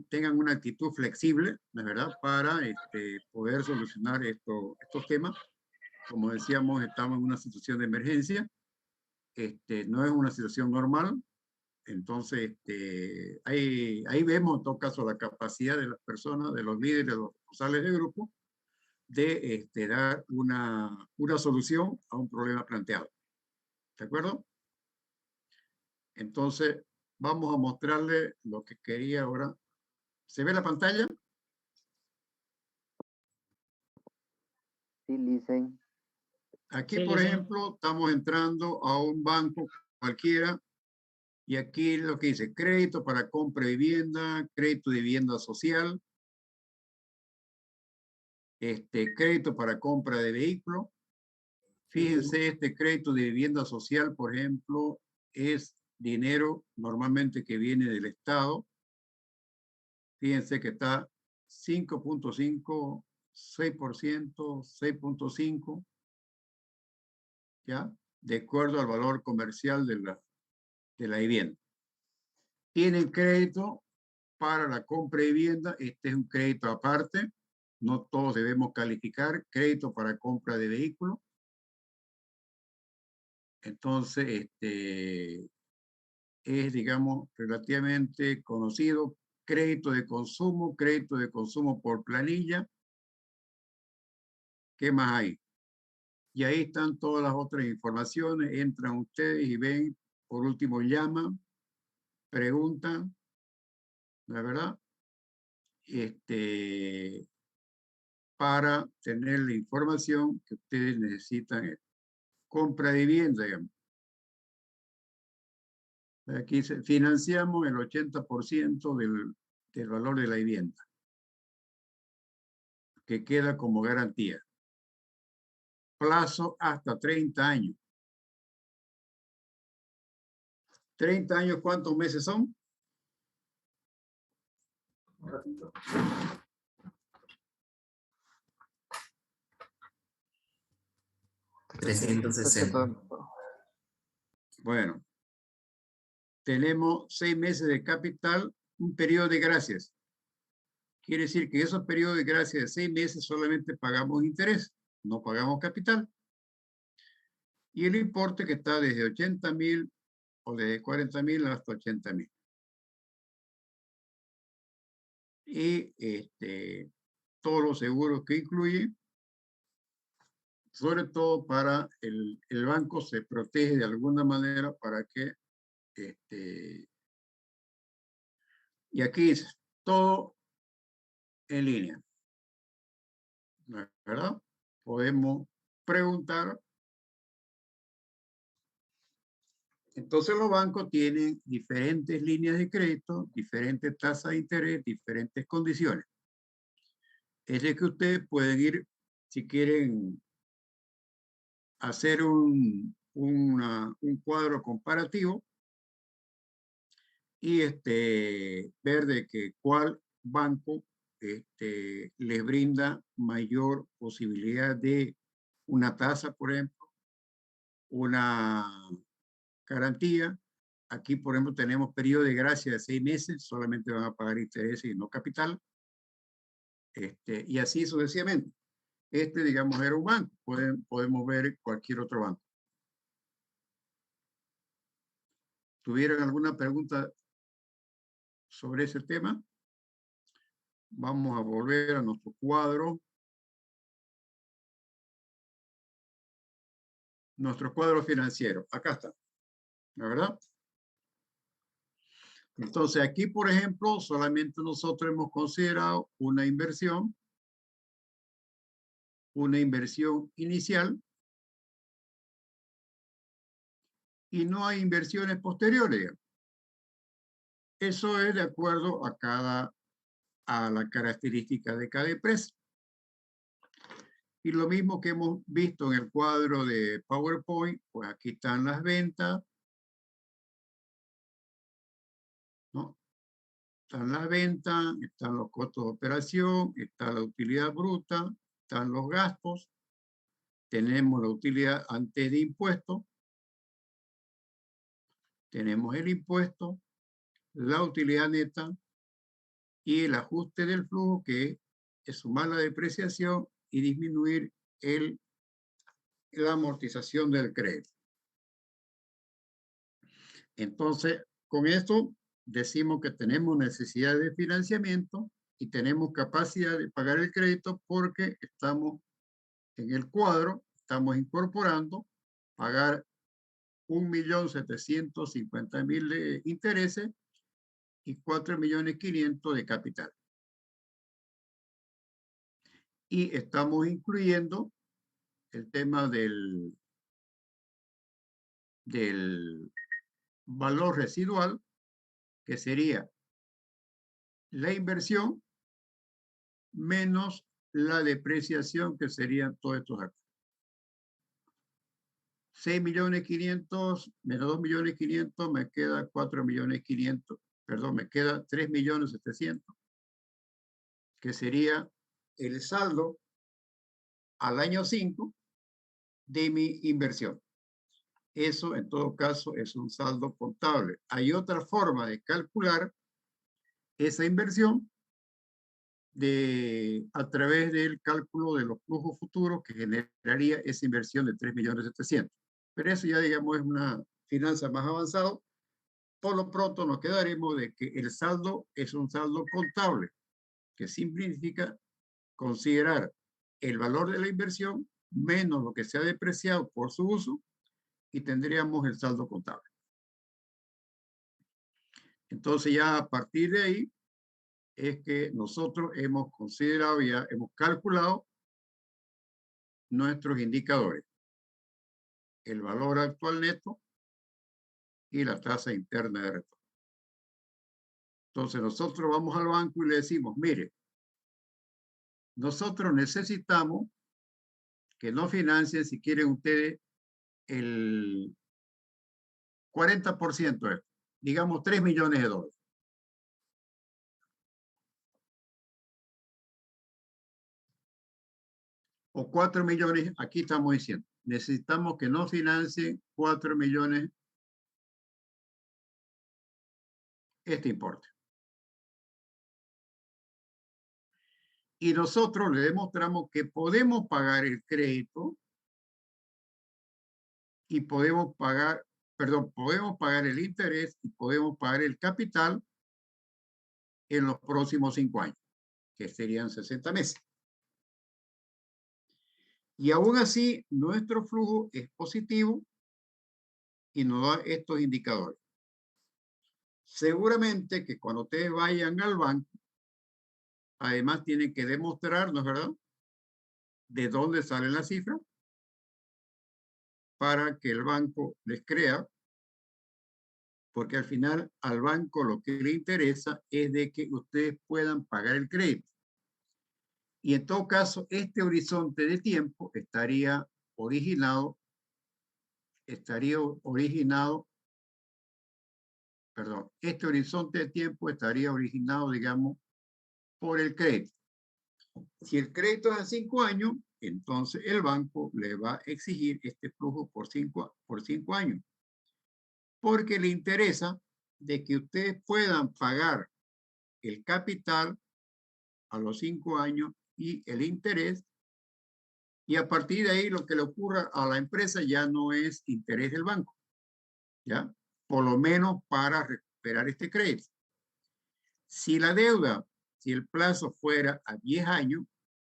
tengan una actitud flexible, ¿no es verdad?, para poder solucionar estos temas. Como decíamos, estamos en una situación de emergencia, no es una situación normal, entonces ahí vemos en todo caso la capacidad de las personas, de los líderes, de los responsables de grupo, de dar una solución a un problema planteado. ¿De acuerdo? Entonces, vamos a mostrarle lo que quería ahora. ¿Se ve la pantalla? Sí, listen. Aquí, Sí, por Lisa. ejemplo, estamos entrando a un banco cualquiera y aquí lo que dice, crédito para compra de vivienda, crédito de vivienda social, crédito para compra de vehículo. Fíjense, este crédito de vivienda social, por ejemplo, es dinero normalmente que viene del Estado. Fíjense que está 5.5, 6%, 6.5, ¿ya? De acuerdo al valor comercial de la vivienda. Tienen crédito para la compra de vivienda. Este es un crédito aparte. No todos debemos calificar. Crédito para compra de vehículo. Entonces, es, digamos, relativamente conocido. Crédito de consumo por planilla. ¿Qué más hay? Y ahí están todas las otras informaciones. Entran ustedes y ven, por último, llaman, preguntan, ¿la verdad? Para tener la información que ustedes necesitan. Compra de vivienda, digamos. Aquí financiamos el 80% del valor de la vivienda, que queda como garantía. Plazo hasta 30 años. 30 años, ¿cuántos meses son? Un ratito. Bueno, tenemos 6 meses de capital, un periodo de gracias. Quiere decir que esos periodos de gracia de 6 meses solamente pagamos interés, no pagamos capital. Y el importe que está desde 80.000 o desde 40.000 hasta 80.000. Y todos los seguros que incluye, sobre todo para el banco se protege de alguna manera para que, y aquí es todo en línea, ¿verdad? Podemos preguntar. Entonces los bancos tienen diferentes líneas de crédito, diferentes tasas de interés, diferentes condiciones. Es de que ustedes pueden ir, si quieren hacer un cuadro comparativo y ver de que cuál banco les brinda mayor posibilidad de una tasa, por ejemplo, una garantía. Aquí, por ejemplo, tenemos periodo de gracia de 6 meses, solamente van a pagar intereses y no capital. Y así sucesivamente. Digamos, era un banco. Podemos ver cualquier otro banco. ¿Tuvieron alguna pregunta sobre ese tema? Vamos a volver a nuestro cuadro. Nuestro cuadro financiero. Acá está. ¿La verdad? Entonces aquí, por ejemplo, solamente nosotros hemos considerado una inversión inicial, y no hay inversiones posteriores. Eso es de acuerdo a la característica de cada empresa. Y lo mismo que hemos visto en el cuadro de PowerPoint, pues aquí están las ventas, ¿no? Están las ventas, están los costos de operación, está la utilidad bruta, están los gastos, tenemos la utilidad antes de impuestos, tenemos el impuesto, la utilidad neta y el ajuste del flujo, que es sumar la depreciación y disminuir la amortización del crédito. Entonces, con esto decimos que tenemos necesidad de financiamiento y tenemos capacidad de pagar el crédito porque estamos en el cuadro, estamos incorporando pagar 1.750.000 de intereses y 4.500.000 de capital. Y estamos incluyendo el tema del valor residual, que sería la inversión menos la depreciación, que serían todos estos actos. 6.500.000 menos 2.500.000 me queda 4.500.000, perdón, me queda 3.700.000, que sería el saldo al año 5 de mi inversión. Eso, en todo caso, es un saldo contable. Hay otra forma de calcular esa inversión a través del cálculo de los flujos futuros que generaría esa inversión de 3.700.000. Pero eso ya, digamos, es una finanza más avanzada. Por lo pronto nos quedaremos de que el saldo es un saldo contable, que significa considerar el valor de la inversión menos lo que se ha depreciado por su uso, y tendríamos el saldo contable. Entonces ya a partir de ahí es que nosotros hemos considerado, ya hemos calculado nuestros indicadores: el valor actual neto y la tasa interna de retorno. Entonces nosotros vamos al banco y le decimos, mire, nosotros necesitamos que nos financien, si quieren ustedes, el 40% de esto, digamos $3 millones. O 4 millones, aquí estamos diciendo, necesitamos que nos financien 4 millones este importe. Y nosotros le demostramos que podemos pagar el crédito y podemos pagar el interés y podemos pagar el capital en los próximos 5 años, que serían 60 meses. Y aún así, nuestro flujo es positivo y nos da estos indicadores. Seguramente que cuando ustedes vayan al banco, además tienen que demostrar, ¿no es verdad?, de dónde salen las cifras para que el banco les crea, porque al final al banco lo que le interesa es de que ustedes puedan pagar el crédito. Y en todo caso, este horizonte de tiempo estaría originado, este horizonte de tiempo estaría originado, digamos, por el crédito. Si el crédito es a 5 años, entonces el banco le va a exigir este flujo por 5 años. Porque le interesa de que ustedes puedan pagar el capital a los 5 años y el interés, y a partir de ahí lo que le ocurra a la empresa ya no es interés del banco, ¿ya? por lo menos para recuperar este crédito. Si la deuda, si el plazo fuera a 10 años,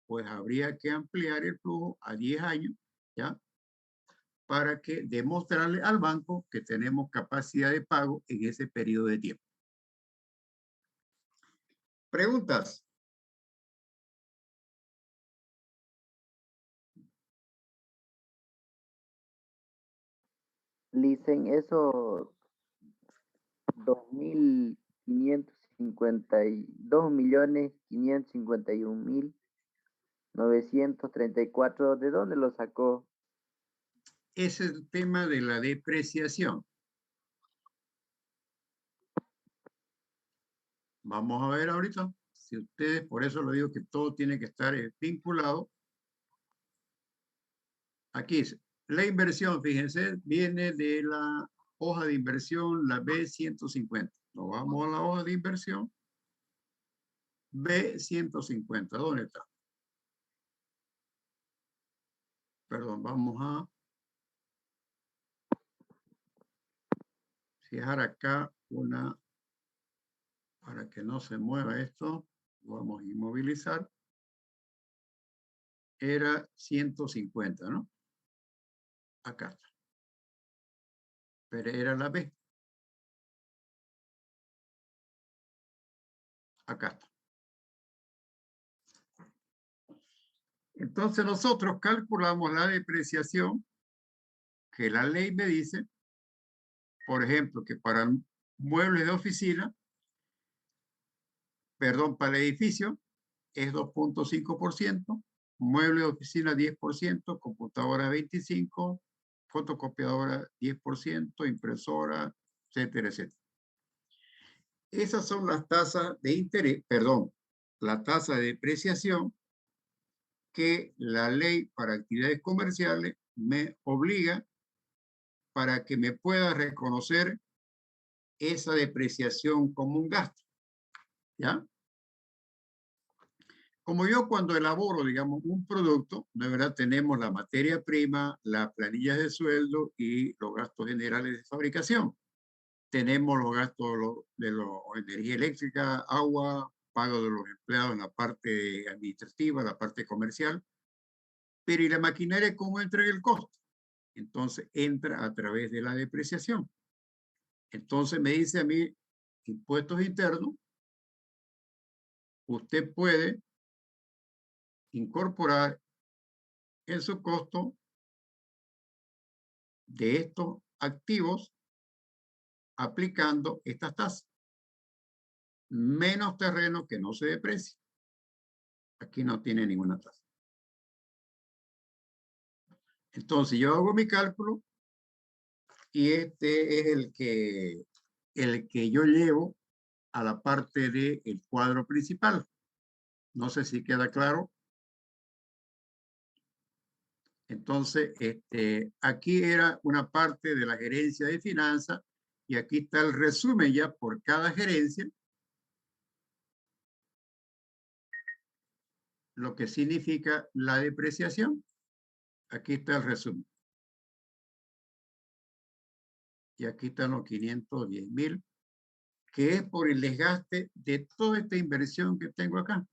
pues habría que ampliar el flujo a 10 años, ¿ya? Para que demostrarle al banco que tenemos capacidad de pago en ese periodo de tiempo. ¿Preguntas? Licen, eso 2.551.934, ¿de dónde lo sacó? Ese es el tema de la depreciación. Vamos a ver ahorita. Si ustedes, por eso lo digo que todo tiene que estar vinculado. Aquí dice, la inversión, fíjense, viene de la hoja de inversión, la B150. Nos vamos a la hoja de inversión. B150, ¿dónde está? Perdón, vamos a fijar acá una, para que no se mueva esto, vamos a inmovilizar. Era 150, ¿no? Acá está. Pero era la B. Acá está. Entonces nosotros calculamos la depreciación que la ley me dice, por ejemplo, que para muebles de oficina, perdón, para el edificio es 2.5%, mueble de oficina 10%, computadora 25%, fotocopiadora 10%, impresora, etcétera, etcétera. Esas son las tasas de interés, perdón, la tasa de depreciación que la ley para actividades comerciales me obliga para que me pueda reconocer esa depreciación como un gasto. ¿Ya? Como yo cuando elaboro, digamos, un producto, de verdad tenemos la materia prima, las planillas de sueldo y los gastos generales de fabricación. Tenemos los gastos de la energía eléctrica, agua, pago de los empleados en la parte administrativa, la parte comercial. Pero ¿y la maquinaria cómo entra en el costo? Entonces entra a través de la depreciación. Entonces me dice a mí, impuestos internos, usted puede incorporar en su costo de estos activos aplicando estas tasas. Menos terreno que no se deprecie. Aquí no tiene ninguna tasa. Entonces yo hago mi cálculo y este es el que yo llevo a la parte del cuadro principal. No sé si queda claro. Entonces, aquí era una parte de la gerencia de finanzas y aquí está el resumen ya por cada gerencia, lo que significa la depreciación. Aquí está el resumen. Y aquí están los 510.000, que es por el desgaste de toda esta inversión que tengo acá.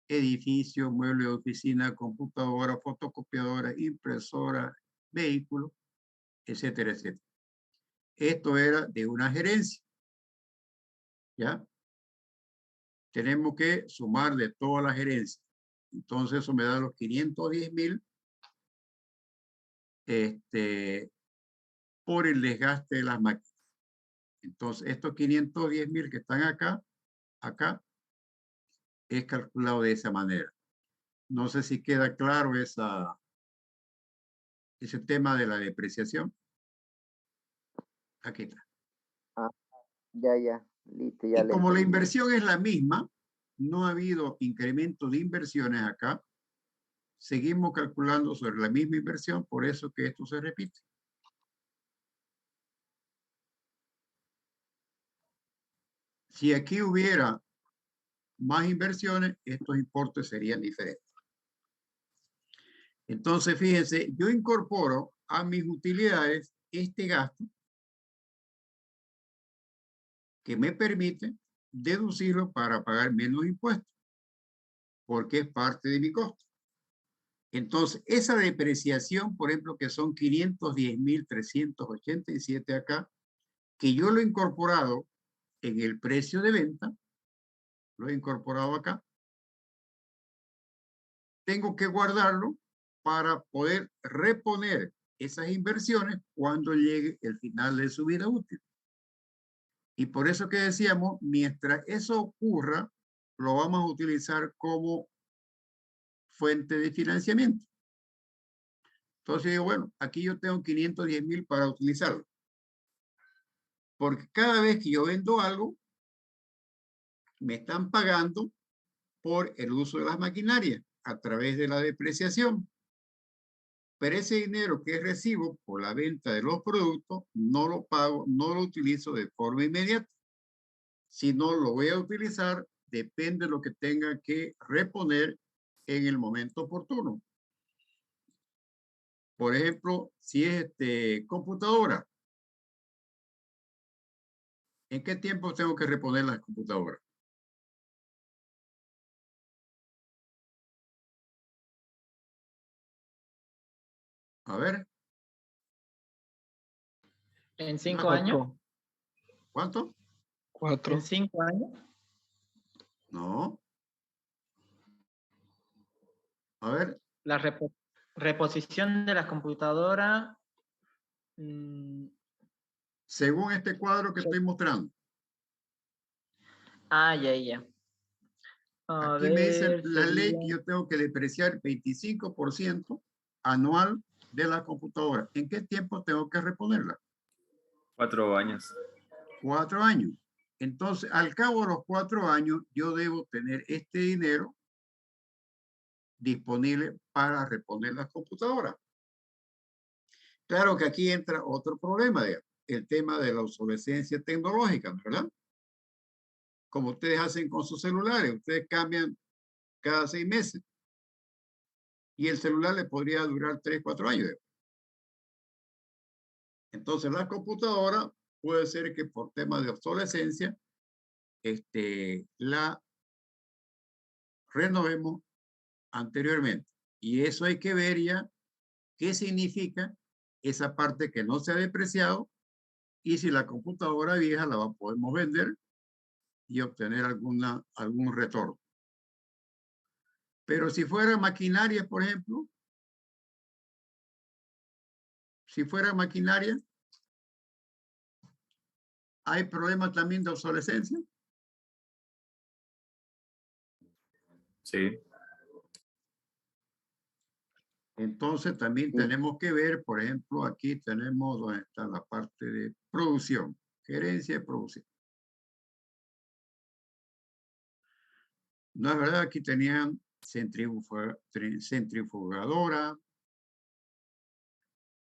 Edificio, mueble de oficina, computadora, fotocopiadora, impresora, vehículo, etcétera, etcétera. Esto era de una gerencia. ¿Ya? Tenemos que sumar de toda la gerencia. Entonces eso me da los 510.000 por el desgaste de las máquinas. Entonces estos 510.000 que están acá, es calculado de esa manera. No sé si queda claro ese tema de la depreciación. Aquí está. Ah, ya, listo, ya Y le como la entendí. inversión es la misma, no ha habido incremento de inversiones acá, seguimos calculando sobre la misma inversión, por eso que esto se repite. Si aquí hubiera más inversiones, estos importes serían diferentes. Entonces, fíjense, yo incorporo a mis utilidades este gasto que me permite deducirlo para pagar menos impuestos, porque es parte de mi costo. Entonces, esa depreciación, por ejemplo, que son 510.387 acá, que yo lo he incorporado en el precio de venta, lo he incorporado acá, tengo que guardarlo para poder reponer esas inversiones cuando llegue el final de su vida útil. Y por eso que decíamos, mientras eso ocurra, lo vamos a utilizar como fuente de financiamiento. Entonces digo, bueno, aquí yo tengo 510.000 para utilizarlo. Porque cada vez que yo vendo algo, me están pagando por el uso de las maquinarias a través de la depreciación. Pero ese dinero que recibo por la venta de los productos, no lo pago, no lo utilizo de forma inmediata. Si no lo voy a utilizar, depende de lo que tenga que reponer en el momento oportuno. Por ejemplo, si es computadora, ¿en qué tiempo tengo que reponer la computadora? A ver. ¿En 5 años? ¿Cuánto? 4. ¿En 5 años? No. A ver. La reposición de las computadoras. Según este cuadro que estoy mostrando. Ya. Aquí me dice la ley que yo tengo que depreciar 25% anual de la computadora. ¿En qué tiempo tengo que reponerla? 4 años. 4 años. Entonces, al cabo de los 4 años, yo debo tener este dinero disponible para reponer las computadoras. Claro que aquí entra otro problema, el tema de la obsolescencia tecnológica, ¿verdad? Como ustedes hacen con sus celulares, ustedes cambian cada 6 meses. Y el celular le podría durar 3, 4 años. Entonces, la computadora puede ser que por temas de obsolescencia, la renovemos anteriormente. Y eso hay que ver ya qué significa esa parte que no se ha depreciado y si la computadora vieja la podemos vender y obtener algún retorno. Pero si fuera maquinaria, por ejemplo, si fuera maquinaria, ¿hay problemas también de obsolescencia? Sí. Entonces también tenemos que ver, por ejemplo, aquí tenemos donde está la parte de producción, gerencia de producción. No es verdad, aquí tenían centrifugadora,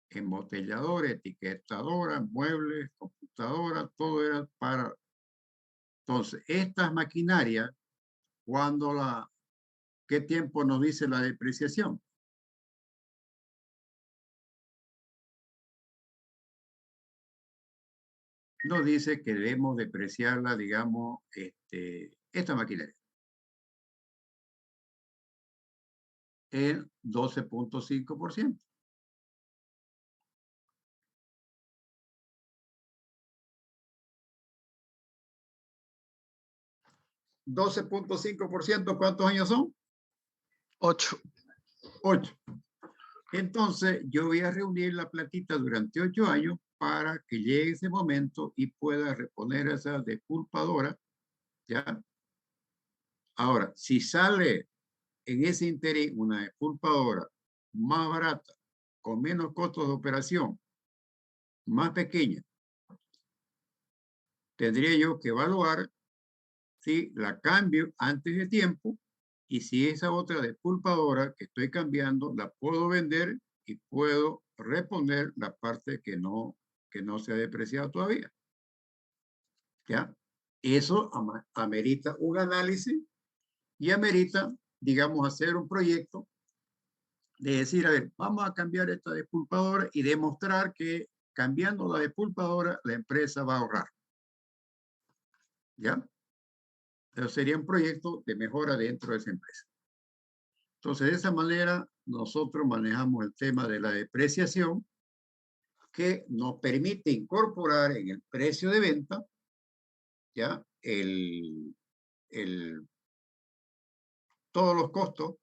embotelladora, etiquetadora, muebles, computadora, todo era para... Entonces, estas maquinarias, ¿qué tiempo nos dice la depreciación? Nos dice que debemos depreciarla, digamos, esta maquinaria. El 12.5%. ¿12.5%? ¿Cuántos años son? 8. 8. Entonces, yo voy a reunir la platita durante 8 años para que llegue ese momento y pueda reponer esa despulpadora, ¿ya? Ahora, si sale en ese interín una despulpadora más barata, con menos costos de operación, más pequeña, tendría yo que evaluar si la cambio antes de tiempo y si esa otra despulpadora que estoy cambiando la puedo vender y puedo reponer la parte que no se ha depreciado todavía. ¿Ya? Eso amerita un análisis y amerita, digamos, hacer un proyecto de decir, a ver, vamos a cambiar esta despulpadora y demostrar que cambiando la despulpadora la empresa va a ahorrar. ¿Ya? Pero sería un proyecto de mejora dentro de esa empresa. Entonces, de esa manera, nosotros manejamos el tema de la depreciación que nos permite incorporar en el precio de venta, ¿ya? Todos los costos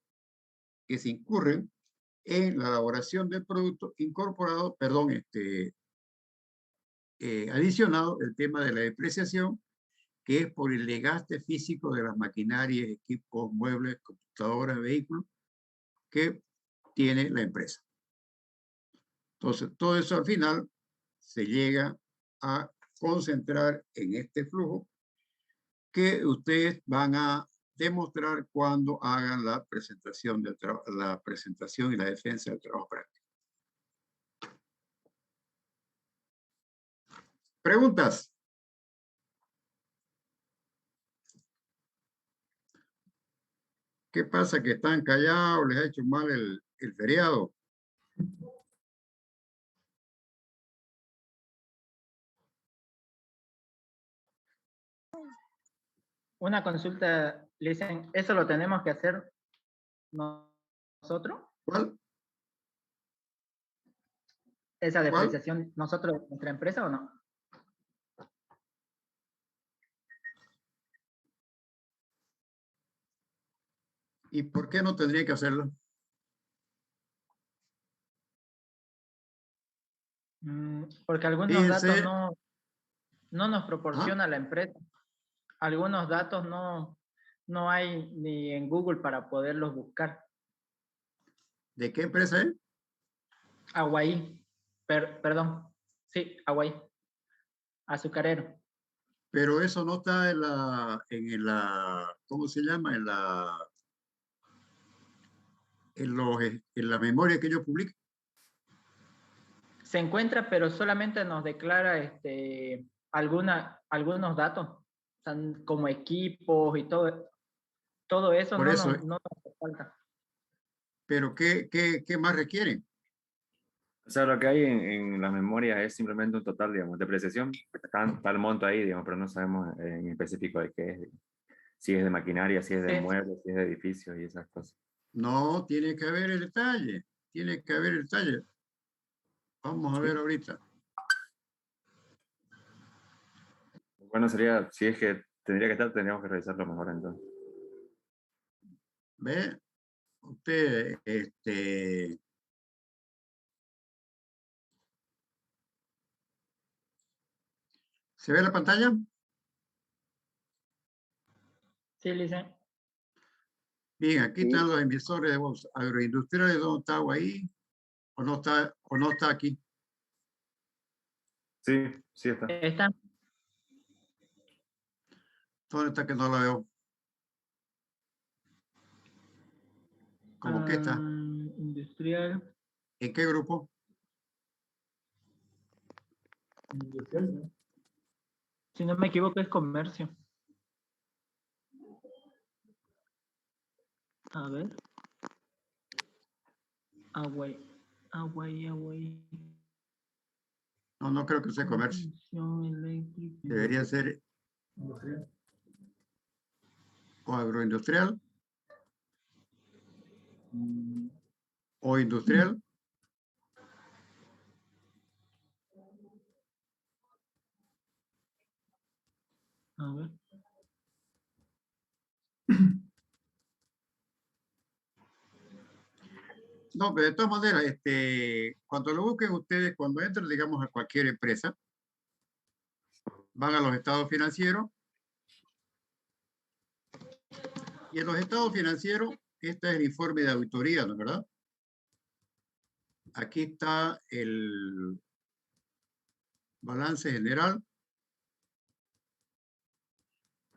que se incurren en la elaboración del producto incorporado, perdón, adicionado el tema de la depreciación, que es por el desgaste físico de las maquinarias, equipos, muebles, computadoras, vehículos que tiene la empresa. Entonces, todo eso al final se llega a concentrar en este flujo que ustedes van a demostrar cuando hagan la presentación, la presentación y la defensa del trabajo práctico. ¿Preguntas? ¿Qué pasa? ¿Que están callados? ¿Les ha hecho mal el feriado? Una consulta, le dicen, ¿eso lo tenemos que hacer nosotros? ¿Cuál? ¿Esa ¿Cuál? depreciación nosotros, nuestra empresa o no? ¿Y por qué no tendría que hacerlo? Porque algunos datos Fíjense, no nos proporciona ¿ah? la empresa. Algunos datos no hay ni en Google para poderlos buscar. ¿De qué empresa es? Aguaí, perdón, sí, Aguaí, azucarero. Pero eso no está en la, ¿cómo se llama? En la memoria que yo publico. Se encuentra, pero solamente nos declara algunos datos, o sea, como equipos y todo eso Por eso, no nos hace falta. pero ¿qué más requieren? O sea, lo que hay en la memoria es simplemente un total, digamos, depreciación. Está el monto ahí, digamos, pero no sabemos en específico de qué es. Si es de maquinaria, si es de Sí. muebles, si es de edificios y esas cosas. No, tiene que haber el detalle. Tiene que haber el detalle. Vamos a ver ahorita. Bueno, sería, si es que tendría que estar, tendríamos que revisarlo mejor entonces. Ve, usted, ¿se ve la pantalla? Sí, Licen. Bien, aquí Sí. están los emisores de voz agroindustriales. ¿Dónde está ahí? ¿O no está aquí? Sí, sí está. Está. ¿Dónde está que no la veo? ¿Cómo que está? Industrial. ¿En qué grupo? Industrial. Si no me equivoco, es comercio. A ver. Aguay. No, no creo que sea comercio. Debería ser Industrial. o agroindustrial o industrial. A ver. No, pero de todas maneras, cuando lo busquen ustedes, cuando entren, digamos, a cualquier empresa, van a los estados financieros. Y en los estados financieros, este es el informe de auditoría, ¿no es verdad? Aquí está el balance general.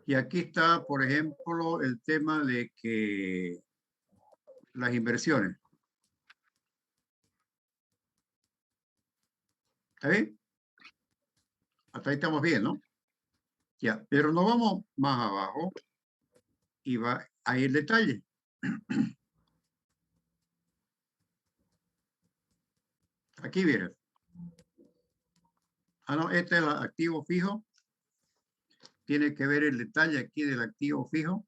Y aquí está, por ejemplo, el tema de que las inversiones. ¿Está bien? Hasta ahí estamos bien, ¿no? Ya, pero nos vamos más abajo y va ahí el detalle. Aquí viene. Ah, no, este es el activo fijo, tiene que ver el detalle aquí del activo fijo.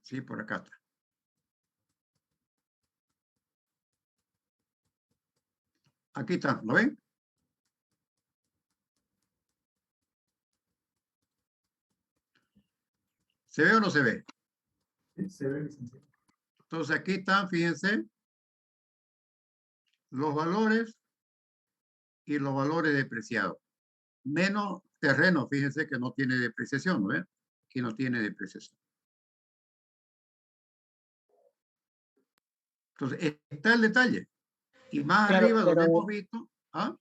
Sí, por acá está. Aquí está, ¿lo ven? ¿Se ve o no se ve? Sí, se ve, licenciado. Entonces aquí están, fíjense, los valores y los valores depreciados. Menos terreno, fíjense que no tiene depreciación, ¿no ven? Aquí no tiene depreciación. Entonces, está el detalle. Y más Claro, arriba, donde pero- hemos visto, ¿ah?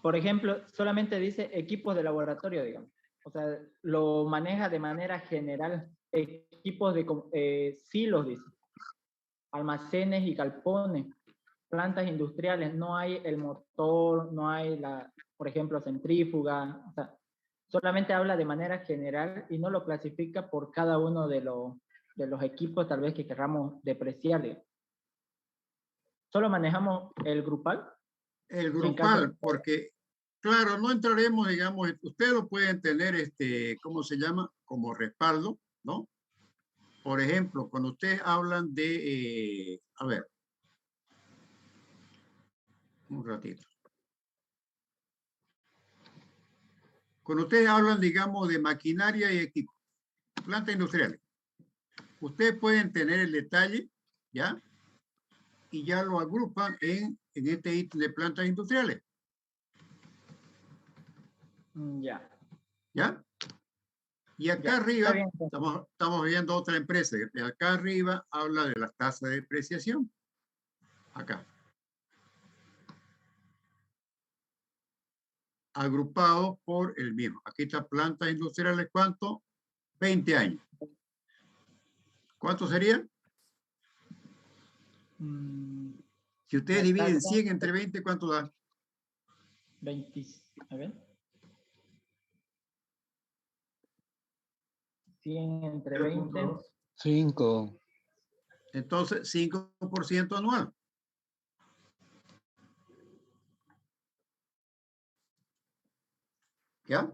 Por ejemplo, solamente dice equipos de laboratorio, digamos. O sea, lo maneja de manera general. Equipos de silos, dice. Almacenes y galpones. Plantas industriales. No hay el motor, no hay por ejemplo, centrífuga. O sea, solamente habla de manera general y no lo clasifica por cada uno de los equipos tal vez que queramos depreciar, digamos. Solo manejamos el grupal. El En caso grupal, de- porque, claro, no entraremos, digamos, ustedes lo pueden tener, ¿cómo se llama? Como respaldo, ¿no? Por ejemplo, cuando ustedes hablan de, a ver, un ratito. Cuando ustedes hablan, digamos, de maquinaria y equipo, plantas industriales, ustedes pueden tener el detalle, ¿ya? Y ya lo agrupan en este ítem de plantas industriales, Ya. ¿ya? Y acá Ya, arriba, está bien, entonces. estamos viendo otra empresa. Y acá arriba habla de las tasas de depreciación. Acá. Agrupados por el mismo. Aquí está plantas industriales. ¿Cuánto? 20 años. ¿Cuánto sería? Si ustedes La dividen tasa, 100 entre 20, ¿cuánto da? 20, a ver. 100 entre 20. 0.2. 5. Entonces, 5% anual. ¿Ya?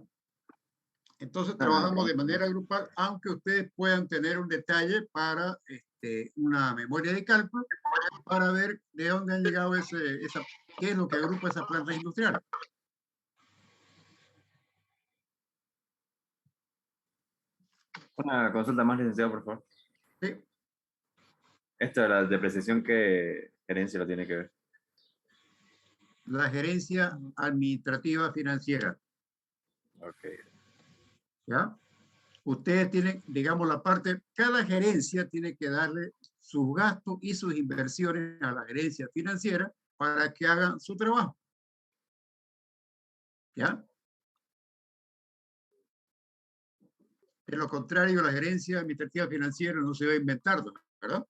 Entonces trabajamos de manera grupal, aunque ustedes puedan tener un detalle para una memoria de cálculo para ver de dónde han llegado qué es lo que agrupa esas plantas industriales. Una consulta más, licenciado, por favor. Sí. Esto de la depreciación, ¿qué gerencia lo tiene que ver? La gerencia administrativa financiera. Ok. ¿Ya? Ustedes tienen, digamos, la parte, cada gerencia tiene que darle sus gastos y sus inversiones a la gerencia financiera para que hagan su trabajo. ¿Ya? De lo contrario, la gerencia administrativa financiera no se va a inventar, ¿verdad?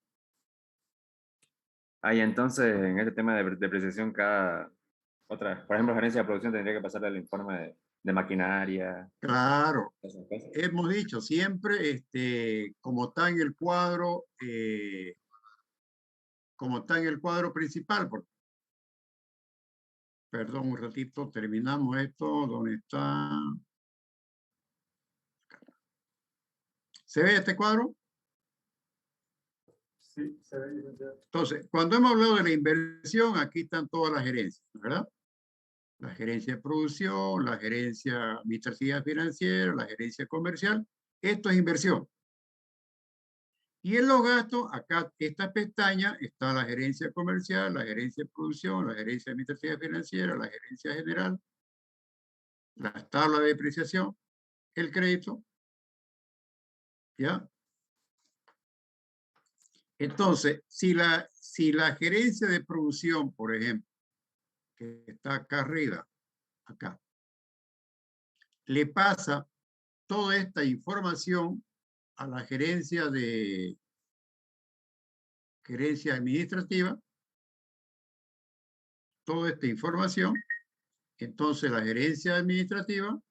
Ah, y entonces, en este tema de depreciación, por ejemplo, gerencia de producción tendría que pasarle el informe de maquinaria. Claro. Esas cosas. Hemos dicho siempre, como está en el cuadro, principal. Perdón, un ratito, terminamos esto. ¿Dónde está? ¿Se ve este cuadro? Sí, se ve, licenciado. Entonces, cuando hemos hablado de la inversión, aquí están todas las gerencias, ¿verdad? La gerencia de producción, la gerencia administrativa financiera, la gerencia comercial. Esto es inversión. Y en los gastos, acá, esta pestaña, está la gerencia comercial, la gerencia de producción, la gerencia administrativa financiera, la gerencia general, las tablas de depreciación, el crédito, ¿ya? Entonces, si la gerencia de producción, por ejemplo, que está acá arriba, acá, le pasa toda esta información a la gerencia administrativa, toda esta información, entonces la gerencia administrativa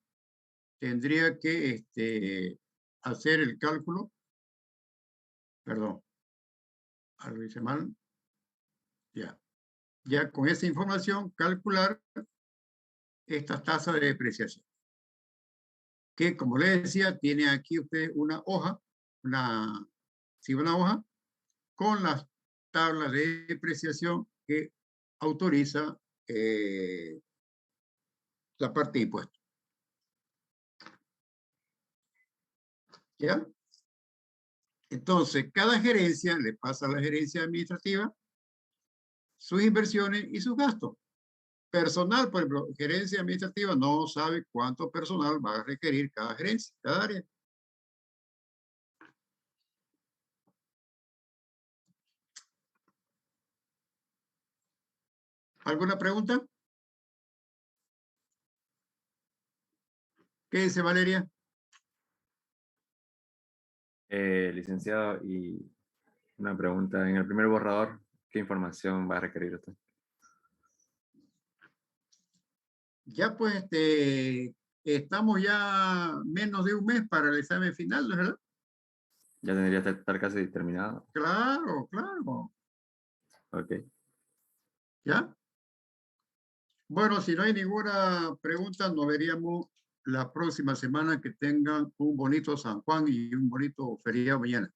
tendría que hacer el cálculo, perdón, algo hice mal, ya, ya con esa información calcular esta tasa de depreciación. Que como les decía, tiene aquí usted una hoja, una hoja con las tablas de depreciación que autoriza la parte de impuestos. ¿Ya? Entonces, cada gerencia le pasa a la gerencia administrativa sus inversiones y sus gastos. Personal, por ejemplo, gerencia administrativa no sabe cuánto personal va a requerir cada gerencia, cada área. ¿Alguna pregunta? ¿Qué dice Valeria? Licenciado, y una pregunta. En el primer borrador, ¿qué información va a requerir usted? Ya pues estamos ya menos de un mes para el examen final, ¿no es verdad? Ya tendría que estar casi terminado. Claro, claro. Ok. ¿Ya? Bueno, si no hay ninguna pregunta, nos veríamos la próxima semana. Que tengan un bonito San Juan y un bonito feriado mañana.